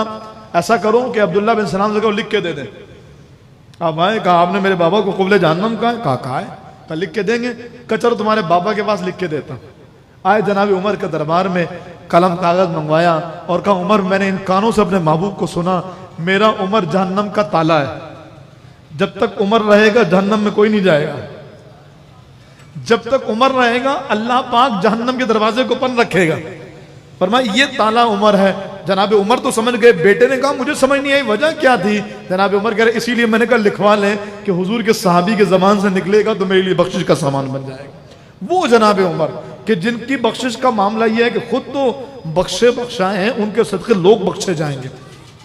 ऐसा करो कि अब्दुल्ला बिन सलाम से कहो लिख के दे दें। अब आए, कहा आपने मेरे बाबा को कुफले जहन्नम कहा है? कहा है। कहा लिख के देंगे? कहा चलो तुम्हारे बाबा के पास लिख के देता। आए जनाब उमर के दरबार में, कलम कागज मंगवाया और कहा उमर मैंने इन कानों से अपने महबूब को सुना, मेरा उमर जहन्नम का ताला है, जब तक उमर रहेगा जहन्नम में कोई नहीं जाएगा, जब तक उमर रहेगा अल्लाह पाक जहन्नम के दरवाजे को बंद रखेगा। फरमाया ये ताला उमर है। जनाब उमर तो समझ गए, बेटे ने कहा मुझे समझ नहीं आई वजह क्या थी। जनाब उमर कह रहे इसीलिए मैंने कहा लिखवा लें कि हुजूर के सहाबी के जबान से निकलेगा तो मेरे लिए बख्शिश का सामान बन जाएगा। वो जनाब उमर कि जिनकी बख्शिश का मामला यह है कि खुद तो बख्शे बख्शाए हैं, उनके सदके लोग बख्शे जाएंगे।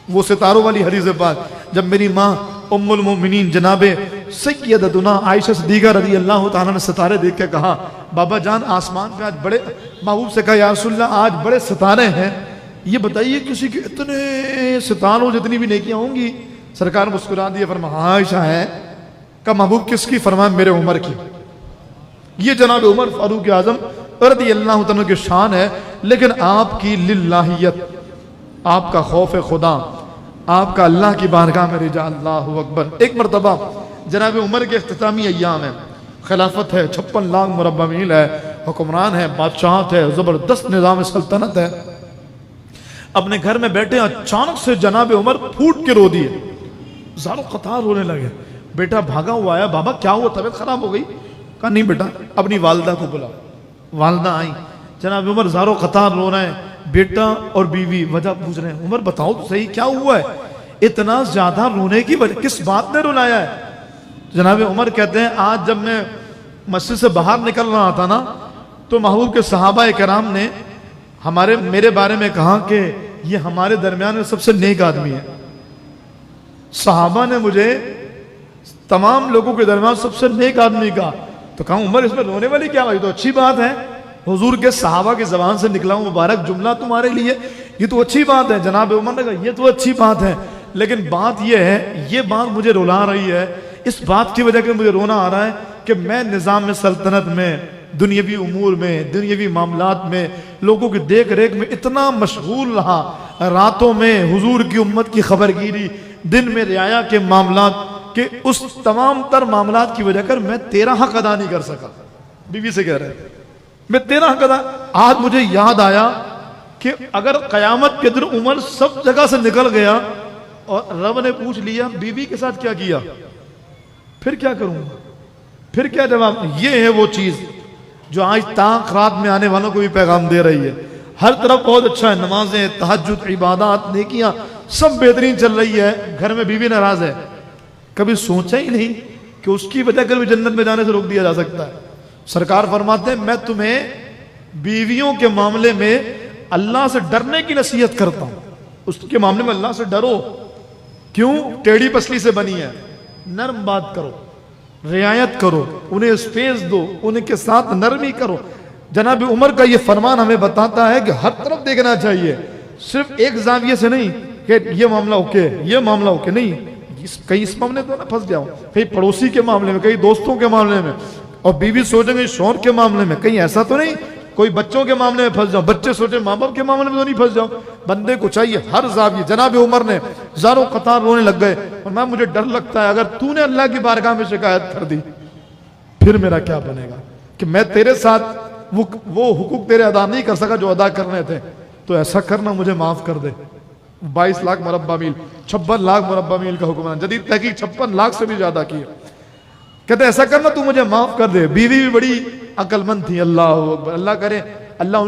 वो सितारों वाली हदीस पाक, जब मेरी माँ उम्मुल मोमिनीन जनाबे सैयदतुना आयशा सिद्दीक़ा रज़ी अल्लाह तआला ने सितारे देख के कहा बाबा जान आसमान पे आज बड़े, महबूब से कहा या रसूलल्लाह आज बड़े सितारे हैं, ये बताइए किसी के इतने सितारों जितनी भी नेकियां होंगी? सरकार मुस्कुरा दिए, फरमाया हाँ आयशा है। का महबूब किसकी? फरमाया मेरे उमर की। ये जनाब उमर फारूक आजम रज़ी अल्लाह तआला की शान है, लेकिन आपकी लिल्लाहियत, आपका खौफ खुदा, आपका अल्लाह की बारगाह में रिजा, अल्लाहु अकबर। एक मरतबा जनाब उमर के इख्तितामी अय्याम है, खिलाफत है, 56 लाख मुरब्बा मील है, हुक्मरान है, बादशाहत है, ज़बरदस्त निज़ाम सल्तनत है। अपने घर में बैठे अचानक से जनाब उमर फूट के रो दिए, ज़ारो कतार रोने लगे। बेटा भागा हुआ आया, बाबा क्या हुआ, तबीयत खराब हो गई? कहा नहीं बेटा, अपनी वालदा को बुलाओ। वालदा आई, जनाब उमर ज़ारो कतार रो रहे हैं, बेटा और बीवी वजह पूछ रहे हैं, उमर बताओ तो सही क्या हुआ है, इतना ज्यादा रोने की वजह किस बात ने रुलाया है? जनाब उमर कहते हैं आज जब मैं मस्जिद से बाहर निकल रहा था ना, तो महबूब के सहाबा कराम ने मेरे बारे में कहा कि ये हमारे दरमियान में सबसे नेक आदमी है। सहाबा ने मुझे तमाम लोगों के दरमियान सबसे नेक आदमी कहा। तो कहा उमर इसमें रोने वाली क्या बात, तो अच्छी बात है, हुजूर के सहाबा की जबान से निकला मुबारक जुमला तुम्हारे लिए, ये तो अच्छी बात है। जनाब उमर ने कहा ये तो अच्छी बात है, लेकिन बात ये है, ये बात मुझे रुला रही है, इस बात की वजह से मुझे रोना आ रहा है कि मैं निज़ाम सल्तनत में, दुनियावी उमूर में, दुनियावी मामलात में, लोगों की देख रेख में इतना मशगूल रहा, रातों में हुजूर की उम्मत की खबरगिरी, दिन में रियाया के मामलात के, उस तमाम तर मामलात की वजह कर मैं तेरा हक अदा नहीं कर सका। बीवी से कह रहे मैं तेरा हक अदा। आज मुझे याद आया कि अगर कयामत के दिन उमर सब जगह से निकल गया और रब ने पूछ लिया बीवी के साथ क्या किया, फिर क्या करूंगा, फिर क्या जवाब? ये है वो चीज जो आज ताक रात में आने वालों को भी पैगाम दे रही है। हर तरफ बहुत अच्छा है, नमाजें, तहज्जुद, इबादत, नेकियां सब बेहतरीन चल रही है, घर में बीवी नाराज है। कभी सोचा ही नहीं कि उसकी वजह कर भी जन्नत में जाने से रोक दिया जा सकता है। सरकार फरमाते हैं मैं तुम्हें बीवियों के मामले में अल्लाह से डरने की नसीहत करता हूं, उसके मामले में अल्लाह से डरो। क्यों? टेढ़ी पसली से बनी है, नर्म बात करो, रियायत करो, उन्हें स्पेस दो, उनके साथ नरमी करो। जनाब उमर का ये फरमान हमें बताता है कि हर तरफ देखना चाहिए, सिर्फ एक जाविये से नहीं कि ये मामला ओके, ये मामला ओके, नहीं, कहीं इस मामले तो ना फंस जाओ, कहीं पड़ोसी के मामले में, कहीं दोस्तों के मामले में, और बीवी सोचेंगे शौहर के मामले में, कहीं ऐसा तो नहीं कोई बच्चों के मामले में फंस जाओ, बच्चे सोचे माँ बाप के मामले में तो नहीं फंस जाओ। बंदे को चाहिए हर जाविये। जनाब उमर ने ज़ारो कतार रोने लग गए और मैं, मुझे डर लगता है अगर तूने अल्लाह की बारगाह में शिकायत कर दी फिर मेरा क्या बनेगा, कि मैं तेरे साथ वो हुकूक तेरे अदा नहीं कर सका जो अदा करने थे, तो ऐसा करना, मुझे माफ कर दे। 22 लाख मुरब्बा मील, 56 लाख मुरब्बा मील का हुक्म, जदीद तहकीक 56 लाख से भी ज्यादा किया। कहते ऐसा करना, तू मुझे माफ कर दे। बीवी भी बड़ी अक्लमंद थी, अल्लाह अकबर, अल्लाह करे अल्लाह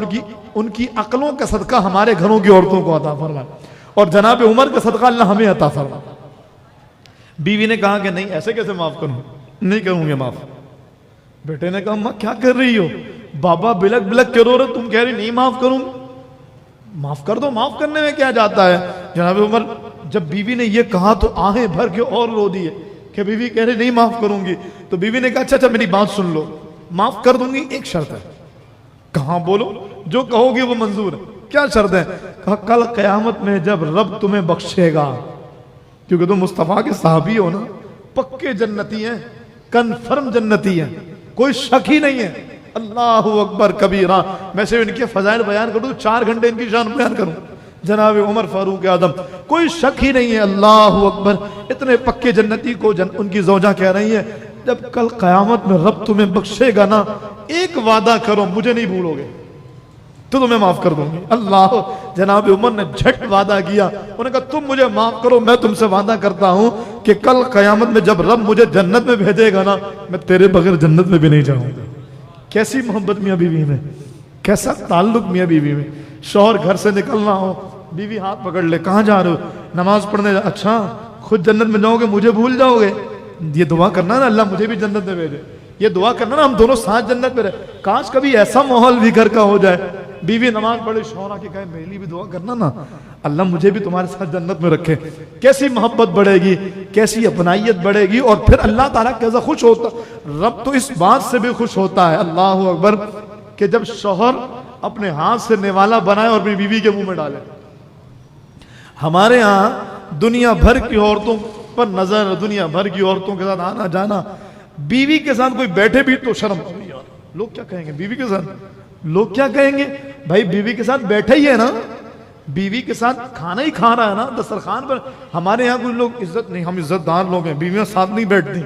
उनकी अक्लों का सदका हमारे घरों की औरतों को अता फरमाए, और जनाब उमर का सदका अल्लाह हमें अता फरमाए। बीवी ने कहा कि नहीं, ऐसे कैसे माफ करूं, नहीं करूंगे माफ। बेटे ने कहा मां क्या कर रही हो? बाबा बिलक बिलक के रो रहे, तुम कह रही नहीं माफ करूं। माफ कर दो, माफ करने में क्या जाता है। जनाब उमर जब बीवी ने ये कहा तो आहें भर के और रो दिए कि बीवी कह रही नहीं माफ करूंगी। तो बीवी ने कहा अच्छा अच्छा मेरी बात सुन लो, माफ कर दूंगी, एक शर्त है। कहां? बोलो, जो कहोगे वो मंजूर है। क्या शर्त है? कहा कल कयामत में जब रब तुम्हें बख्शेगा, क्योंकि तुम मुस्तफा के साहबी हो ना, पक्के जन्नती हैं, कन्फर्म जन्नती हैं, कोई शक ही नहीं है। अल्लाह अकबर कबीरा। मैं सिर्फ इनके फजाइल बयान करूं 4 घंटे इनकी शान बयान करूं। जनाब उमर फारूक आजम, कोई शक ही नहीं है, अल्लाह अकबर, इतने पक्के जन्नती को उनकी ज़ौजा कह रही है जब कल कयामत में रब तुम्हें बख्शेगा ना, एक वादा करो, मुझे नहीं भूलोगे तो तुम्हें माफ कर दूंगी। अल्लाह। जनाब उमर ने झट वादा किया, उन्होंने कहा तुम मुझे माफ करो, मैं तुमसे वादा करता हूं कि कल कयामत में जब रब मुझे जन्नत में भेजेगा ना, मैं तेरे बगैर जन्नत में भी नहीं जाऊंगा। कैसी मोहब्बत मियां बीवी में, कैसा ताल्लुक मियां बीवी में। शौहर घर से निकलना हो, बीवी हाथ पकड़ ले, कहां जा रहे हो? नमाज पढ़ने। अच्छा, खुद जन्नत में जाओगे, मुझे भूल जाओगे? ये दुआ करना ना अल्लाह मुझे भी जन्नत में भेजे, ये दुआ करना ना हम दोनों साथ जन्नत में रहे। काश कभी ऐसा माहौल भी घर का हो जाए, बीवी नमाज पढ़े, शौहर आके कहे मेरे लिए भी दुआ करना ना, अल्लाह मुझे भी तुम्हारे साथ जन्नत में रखे। कैसी मोहब्बत बढ़ेगी, कैसी अपनाइयत बढ़ेगी, और फिर अल्लाह ताला कैसा खुश होता। रब तो इस बात से भी खुश होता है, अल्लाह अकबर, कि जब शौहर अपने हाथ से निवाला बनाए और अपनी बीवी के मुंह में डाले। हमारे यहाँ दुनिया भर की औरतों पर नजर, दुनिया भर की औरतों के साथ आना जाना, बीवी के साथ कोई बैठे भी तो शर्म, लोग क्या कहेंगे बीवी के साथ, लोग क्या कहेंगे। भाई बीवी के साथ बैठे ही है ना, बीवी के साथ खाना ही खा रहा है ना दस्तरखान पर। हमारे यहाँ कुछ लोग इज्जत नहीं, हम इज्जतदार लोग हैं, बीवियां साथ नहीं बैठती।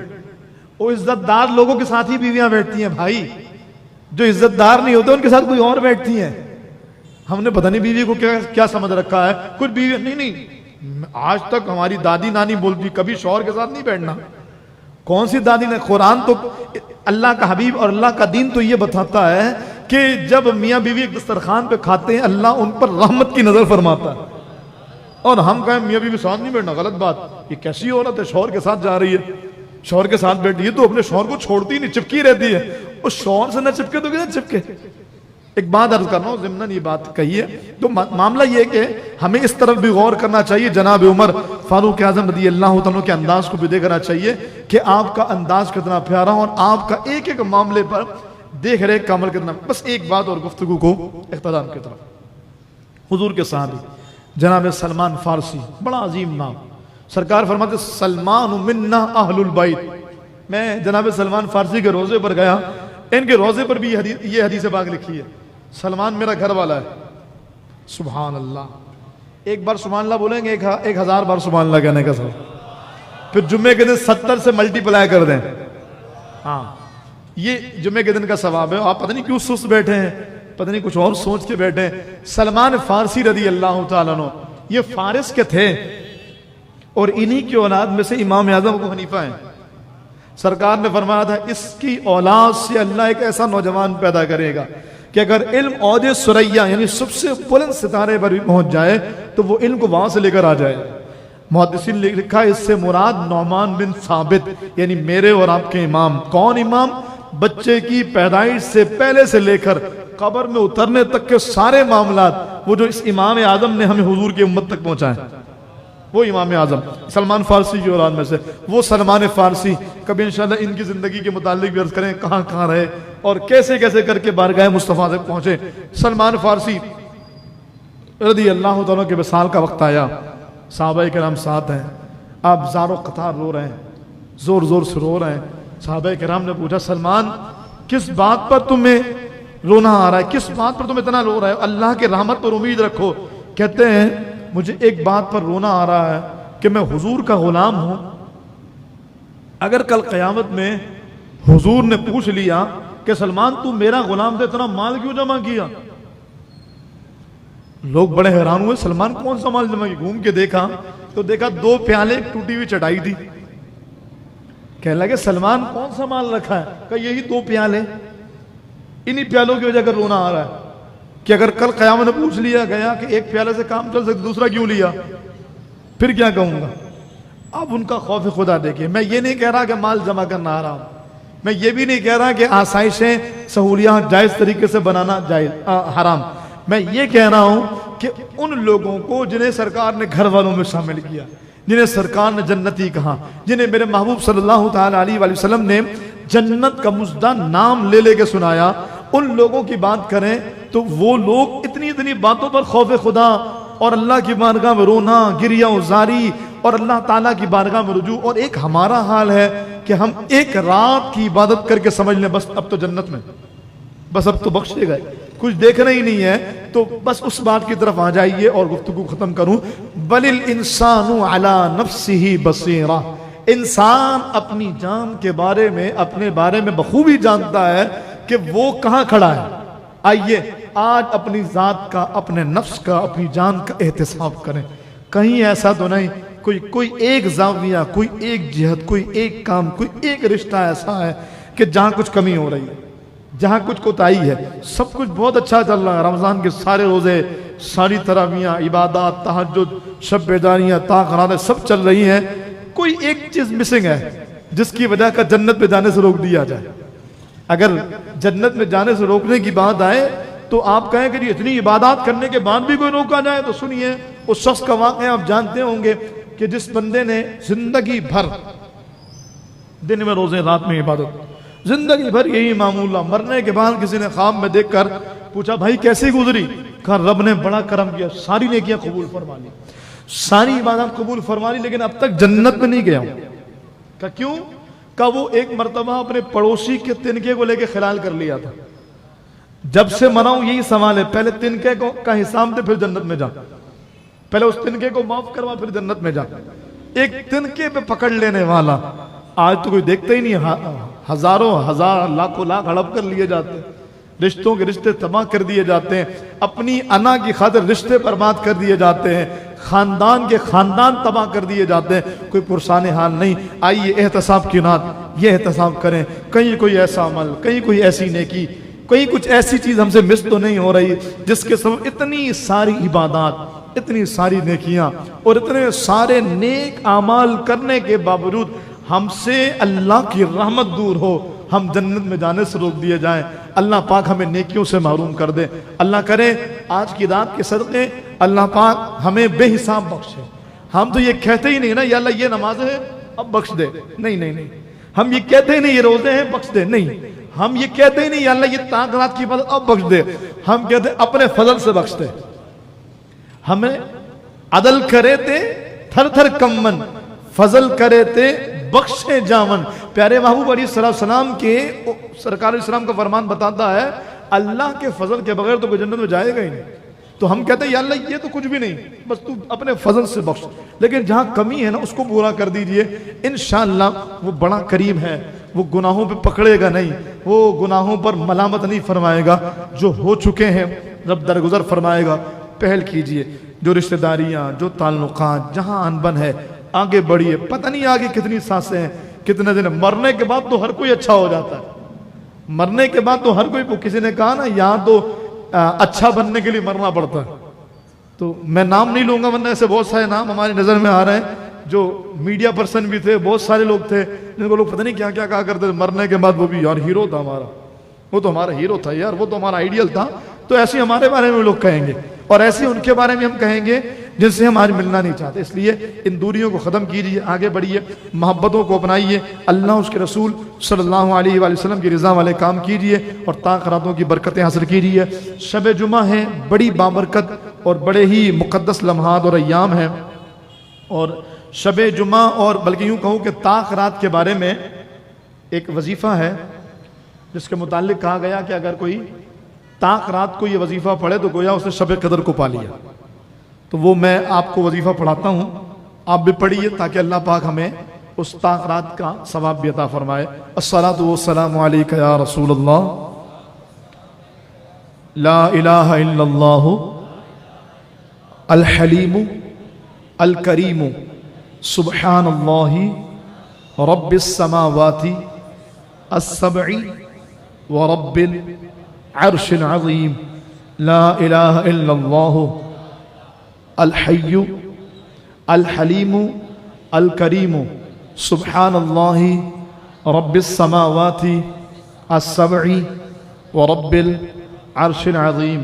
वो इज्जतदार लोगों के साथ ही बीवियां बैठती हैं भाई, जो इज्जतदार नहीं होते उनके साथ कोई और बैठती हैं। हमने पता नहीं बीवी को क्या क्या समझ रखा है, कुछ बीवी नहीं, आज तक हमारी दादी नानी बोलती कभी शौहर के साथ नहीं बैठना। कौन सी दादी ने? कुरान तो, अल्लाह का हबीब और अल्लाह का दीन तो ये बताता है कि जब मियाँ बीवी एक दस्तरखान पे खाते हैं अल्लाह उन पर रहमत की नजर फरमाता है। और हम कहें मियाँ बीवी साथ नहीं बैठना, गलत बात। ये कैसी औरत है शौहर के साथ जा रही है, शौहर के साथ बैठी है तो अपने शौहर को छोड़ती नहीं, चिपकी रहती है। उस शौहर से न चिपके तो क्या चिपके। एक बात अर्ज कर रहा हूँ, ज़िम्नन ये बात कही है तो मामला ये है कि हमें इस तरफ भी गौर करना चाहिए। जनाब उमर फारूक आजम रज़ी अल्लाह तआला के अंदाज को भी देखना चाहिए कि आपका अंदाज कितना प्यारा और आपका एक एक मामले पर देख रेख का अमल कितना। बस एक बात और गुफ्तगू को इख्तिताम की तरफ। हुजूर के साहबी जनाब सलमान फारसी, बड़ा अजीम नाम, सरकार फरमाते सलमान मिन्ना अहलुल बैत। मैं जनाब सलमान फारसी के रोजे पर गया, इनके रोजे पर भी ये हदीस पाक लिखी है, सलमान मेरा घर वाला है। सुभान अल्लाह। एक बार सुभान अल्लाह बोलेंगे 1000 बार सुभान अल्लाह कहने का सब, फिर जुम्मे के दिन 70 से मल्टीप्लाई कर दें। हाँ, ये जुम्मे के दिन का सवाब है। आप पता नहीं क्यों सुस्त बैठे हैं, पता नहीं कुछ और सोच के बैठे हैं। सलमान फारसी रज़ी अल्लाह तआला अन्हु ये फारिस के थे और इन्हीं की औलाद में से इमाम आजम अबू हनीफा हैं। सरकार ने फरमाया था इसकी औलाद से अल्लाह एक ऐसा नौजवान पैदा करेगा कि अगर इल्म औदे सुरैया यानी सबसे बुलंद सितारे पर भी पहुंच जाए तो वो इल्म को वहां से लेकर आ जाए। मुहद्दिसीन ने लिखा इससे मुराद नौमान बिन साबित यानी मेरे और आपके इमाम। कौन इमाम? बच्चे की पैदाइश से पहले से लेकर कब्र में उतरने तक के सारे मामलात वो जो इस इमाम आजम ने हमें हुजूर की उम्मत तक पहुंचाए, वो इमाम आजम सलमान फारसी की औलाद में से वो सलमान फारसी। कभी इंशाल्लाह इनकी जिंदगी के मुतालिक भी अर्ज करें कहाँ कहाँ रहे और कैसे कैसे करके बारगाह मुस्तफ़ा तक पहुंचे। सलमान फारसी रज़ी अल्लाह तआला के विसाल का वक्त आया, सहाबाए किराम साथ हैं, आप ज़ारो कतार रो रहे हैं, जोर जोर से रो रहे हैं। सहाबाए किराम ने पूछा सलमान किस बात पर तुम्हें रोना आ रहा है, किस बात पर तुम इतना रो रहे हो? अल्लाह के रहमत पर उम्मीद रखो। कहते हैं मुझे एक बात पर रोना आ रहा है कि मैं हुजूर का गुलाम हूं। अगर कल क़यामत में हुजूर ने पूछ लिया कि सलमान तू मेरा गुलाम था, इतना माल क्यों जमा किया? लोग बड़े हैरान हुए, सलमान कौन सा माल जमा किया? घूम के देखा तो देखा 2 प्याले एक टूटी हुई चटाई थी। कहने लगे सलमान कौन सा माल रखा है? कहा यही 2 प्याले, इन्हीं प्यालों की वजह कर रोना आ रहा है कि अगर कल क़यामत में पूछ लिया गया कि एक प्याले से काम चल सकता, दूसरा क्यों लिया, फिर क्या कहूंगा? अब उनका खौफ खुदा देखिए। मैं ये नहीं कह रहा कि माल जमा करना हराम, मैं ये भी नहीं कह रहा कि आसाइशें सहूलियात जायज तरीके से बनाना जायज हराम। मैं ये कह रहा हूं कि उन लोगों को जिन्हें सरकार ने घर वालों में शामिल किया, जिन्हें सरकार ने जन्नती कहा, जिन्हें मेरे महबूब सल्लल्लाहु तआला अलैहि वसल्लम ने जन्नत का मुजदा नाम ले लेके सुनाया, उन लोगों की बात करें तो वो लोग इतनी इतनी बातों पर खौफ खुदा और अल्लाह की बारगाह में रोना गिरिया उजारी और अल्लाह ताला की बारगाह में रुजू। और एक हमारा हाल है कि हम एक रात की इबादत करके समझ लें बस अब तो जन्नत में, बस अब तो बख्शे गए, कुछ देखना ही नहीं है। तो बस उस बात की तरफ आ जाइए और गुफ्तगू खत्म करूं। बलिल इंसानु अला नफ्सिही बसीरा, इंसान अपनी जान के बारे में, अपने बारे में बखूबी जानता है कि वो कहां खड़ा है। आइए आज अपनी जात का, अपने नफ्स का, अपनी जान का एहतिसाब करें। कहीं ऐसा तो नहीं कोई एक जाविया, कोई एक जिहद, कोई एक काम, कोई एक रिश्ता ऐसा है कि जहां कुछ कमी हो रही है, जहां कुछ कोताही है। सब कुछ बहुत अच्छा चल रहा है, रमजान के सारे रोजे, सारी तरावियां, इबादत, तहज्जुद, शब बेदारियां, ताक़रात सब चल रही हैं। कोई एक चीज मिसिंग है जिसकी वजह का जन्नत में जाने से रोक दिया जाए। अगर जन्नत में जाने से रोकने की बात आए तो आप कहें कि इतनी इबादत करने के बाद भी कोई रोका जाए, तो सुनिए उस शख्स का वाक़या आप जानते होंगे कि जिस बंदे ने जिंदगी भर दिन में रोजे, रात में इबादत, जिंदगी भर यही मामूला, मरने के बाद किसी ने ख्वाब में देखकर पूछा भाई कैसी गुजरी? कहा रब ने बड़ा करम किया, सारी नेकियां कबूल फरमा ली, सारी इबादत कबूल फरमा ली, लेकिन अब तक जन्नत में नहीं गया हूं। कहा क्यों? कहा वो एक मर्तबा अपने पड़ोसी के तिनके को लेकर ख्याल कर लिया था, जब से मरा हूं यही सवाल है, पहले तिनके को का हिसाब दे फिर जन्नत में जा, पहले उस तिनके को माफ करवा फिर जन्नत में जा। एक तिनके पे पकड़ लेने वाला आज तो कोई देखता ही नहीं, हजारों हजार लाखों लाख हड़प कर लिए जाते, रिश्तों के रिश्ते तबाह कर दिए जाते हैं, अपनी अना की खातिर रिश्ते बर्बाद कर दिए जाते हैं, खानदान के खानदान तबाह कर दिए जाते हैं। कोई पुरसान हाल नहीं। आइए एहतसाब की रात ये एहतसाब करें, कहीं कोई ऐसा अमल, कहीं कोई ऐसी नेकी, कहीं कुछ ऐसी चीज हमसे मिस तो नहीं हो रही जिसके सब इतनी सारी इबादत, इतनी सारी नेकियां और इतने सारे नेक आमाल करने के बावजूद हमसे अल्लाह की रहमत दूर हो, हम जन्नत में जाने से रोक दिए जाएं। अल्लाह पाक हमें नेकियों से महरूम कर दे। अल्लाह करे आज की रात के सदक़े अल्लाह पाक हमें बेहिसाब बख्शे। हम तो ये कहते ही नहीं ना या अल्लाह ये नमाज है अब बख्श दे, नहीं नहीं नहीं। हम ये कहते ही नहीं ये रोजे हैं बख्श दे, नहीं। हम ये कहते ही नहीं या अल्लाह ये ताक रात की इबादत अब बख्श दे। हम कहते अपने फजल से बख्श दे। हमें अदल करे थे थर थर कम्मन, फजल करे थे बख्शे जावन। प्यारे महबूब अलैहिस्सलाम के सरकार इस्लाम का फरमान बताता है अल्लाह के फजल के बगैर तो कोई जन्नत में जाएगा ही नहीं। तो हम कहते हैं या अल्लाह ये तो कुछ भी नहीं, बस तू अपने फजल से बख्श। लेकिन जहां कमी है ना उसको पूरा कर दीजिए, इंशाअल्लाह वो बड़ा करीब है, वो गुनाहों पे पकड़ेगा नहीं, वो गुनाहों पर मलामत नहीं फरमाएगा। जो हो चुके हैं रब दरगुजर फरमाएगा। पहल कीजिए, जो रिश्तेदारियां, जो ताल्लुकात जहां अनबन है आगे बढ़िए। पता नहीं आगे कितनी सांसें हैं, कितने दिन। मरने के बाद तो हर कोई अच्छा हो जाता है, मरने के बाद तो हर कोई, किसी ने कहा ना यहाँ तो अच्छा बनने के लिए मरना पड़ता है। तो मैं नाम नहीं लूंगा वरना ऐसे बहुत सारे नाम हमारी नजर में आ रहे हैं जो मीडिया पर्सन भी थे, बहुत सारे लोग थे जिनको लोग पता नहीं क्या क्या कहा करते थे मरने के बाद। वो भी यार हीरो था हमारा, वो तो हमारा हीरो था यार, वो तो हमारा आइडियल था। तो ऐसे हमारे बारे में लोग कहेंगे और ऐसे उनके बारे में हम कहेंगे जिनसे हम आज मिलना नहीं चाहते। इसलिए इन दूरियों को ख़त्म कीजिए, आगे बढ़िए, मोहब्बतों को अपनाइए, अल्लाह उसके रसूल सल्लल्लाहु अलैहि वसल्लम की रज़ा वाले काम कीजिए और ताक़रातों की बरकतें हासिल कीजिए। शब जुमा है, बड़ी बाबरकत और बड़े ही मुक़द्दस लम्हात और अय्याम हैं। और शब जुमा और बल्कि यूँ कहूँ कि ताक़रात के बारे में एक वजीफ़ा है जिसके मुताल्लिक़ कहा गया कि अगर कोई ताक़रात को ये वजीफ़ा पढ़े तो गोया उसने शब कदर को पा लिया। तो वो मैं आपको वजीफ़ा पढ़ाता हूँ, आप भी पढ़िए ताकि अल्लाह पाक हमें उस ताक़रात का सवाब भी अता फरमाए। अस्सलातु वस्सलामु अलैका या रसूलल्लाह, ला इलाहा इल्लल्लाहु अल हलीमु अल करीमु सुब्हानल्लाहि रब्बिस समावाति अस्सबई व रब्बिल अर्शिल अज़ीम, ला इलाहा इल्लल्लाहु अल हय्यु अल हलीमु अल करीमु सुब्हानल्लाहि रब्बिस समावाति अस्सबई व रब्बिल अर्शिल अज़ीम,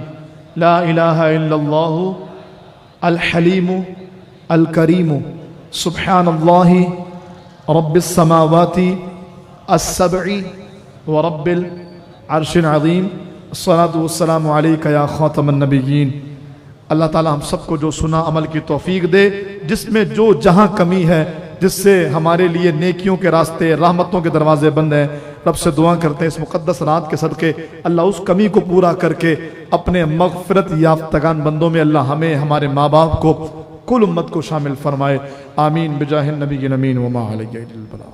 ला इलाहा इल्लल्लाहु अल हलीमु अल करीमु सुब्हानल्लाहि रब्बिस समावाति अस्सबई व रब्बिल अर्शिल अज़ीम। अस्सलातु वस्सलामु अलैका या खातमन नबिय्यीन। अल्लाह ताला हम सबको जो सुना अमल की तौफीक दे, जिसमें जो जहां कमी है, जिससे हमारे लिए नेकियों के रास्ते, रहमतों के दरवाजे बंद हैं, रब से दुआ करते हैं इस मुक़द्दस रात के सदक़े अल्लाह उस कमी को पूरा करके अपने मग़फ़िरत याफ्तगान बंदों में अल्लाह हमें, हमारे माँ बाप को, कुल उम्मत को शामिल फरमाए। आमीन बिजाहिन नबी अमीन व मा अलैहि इल्लल बलाग।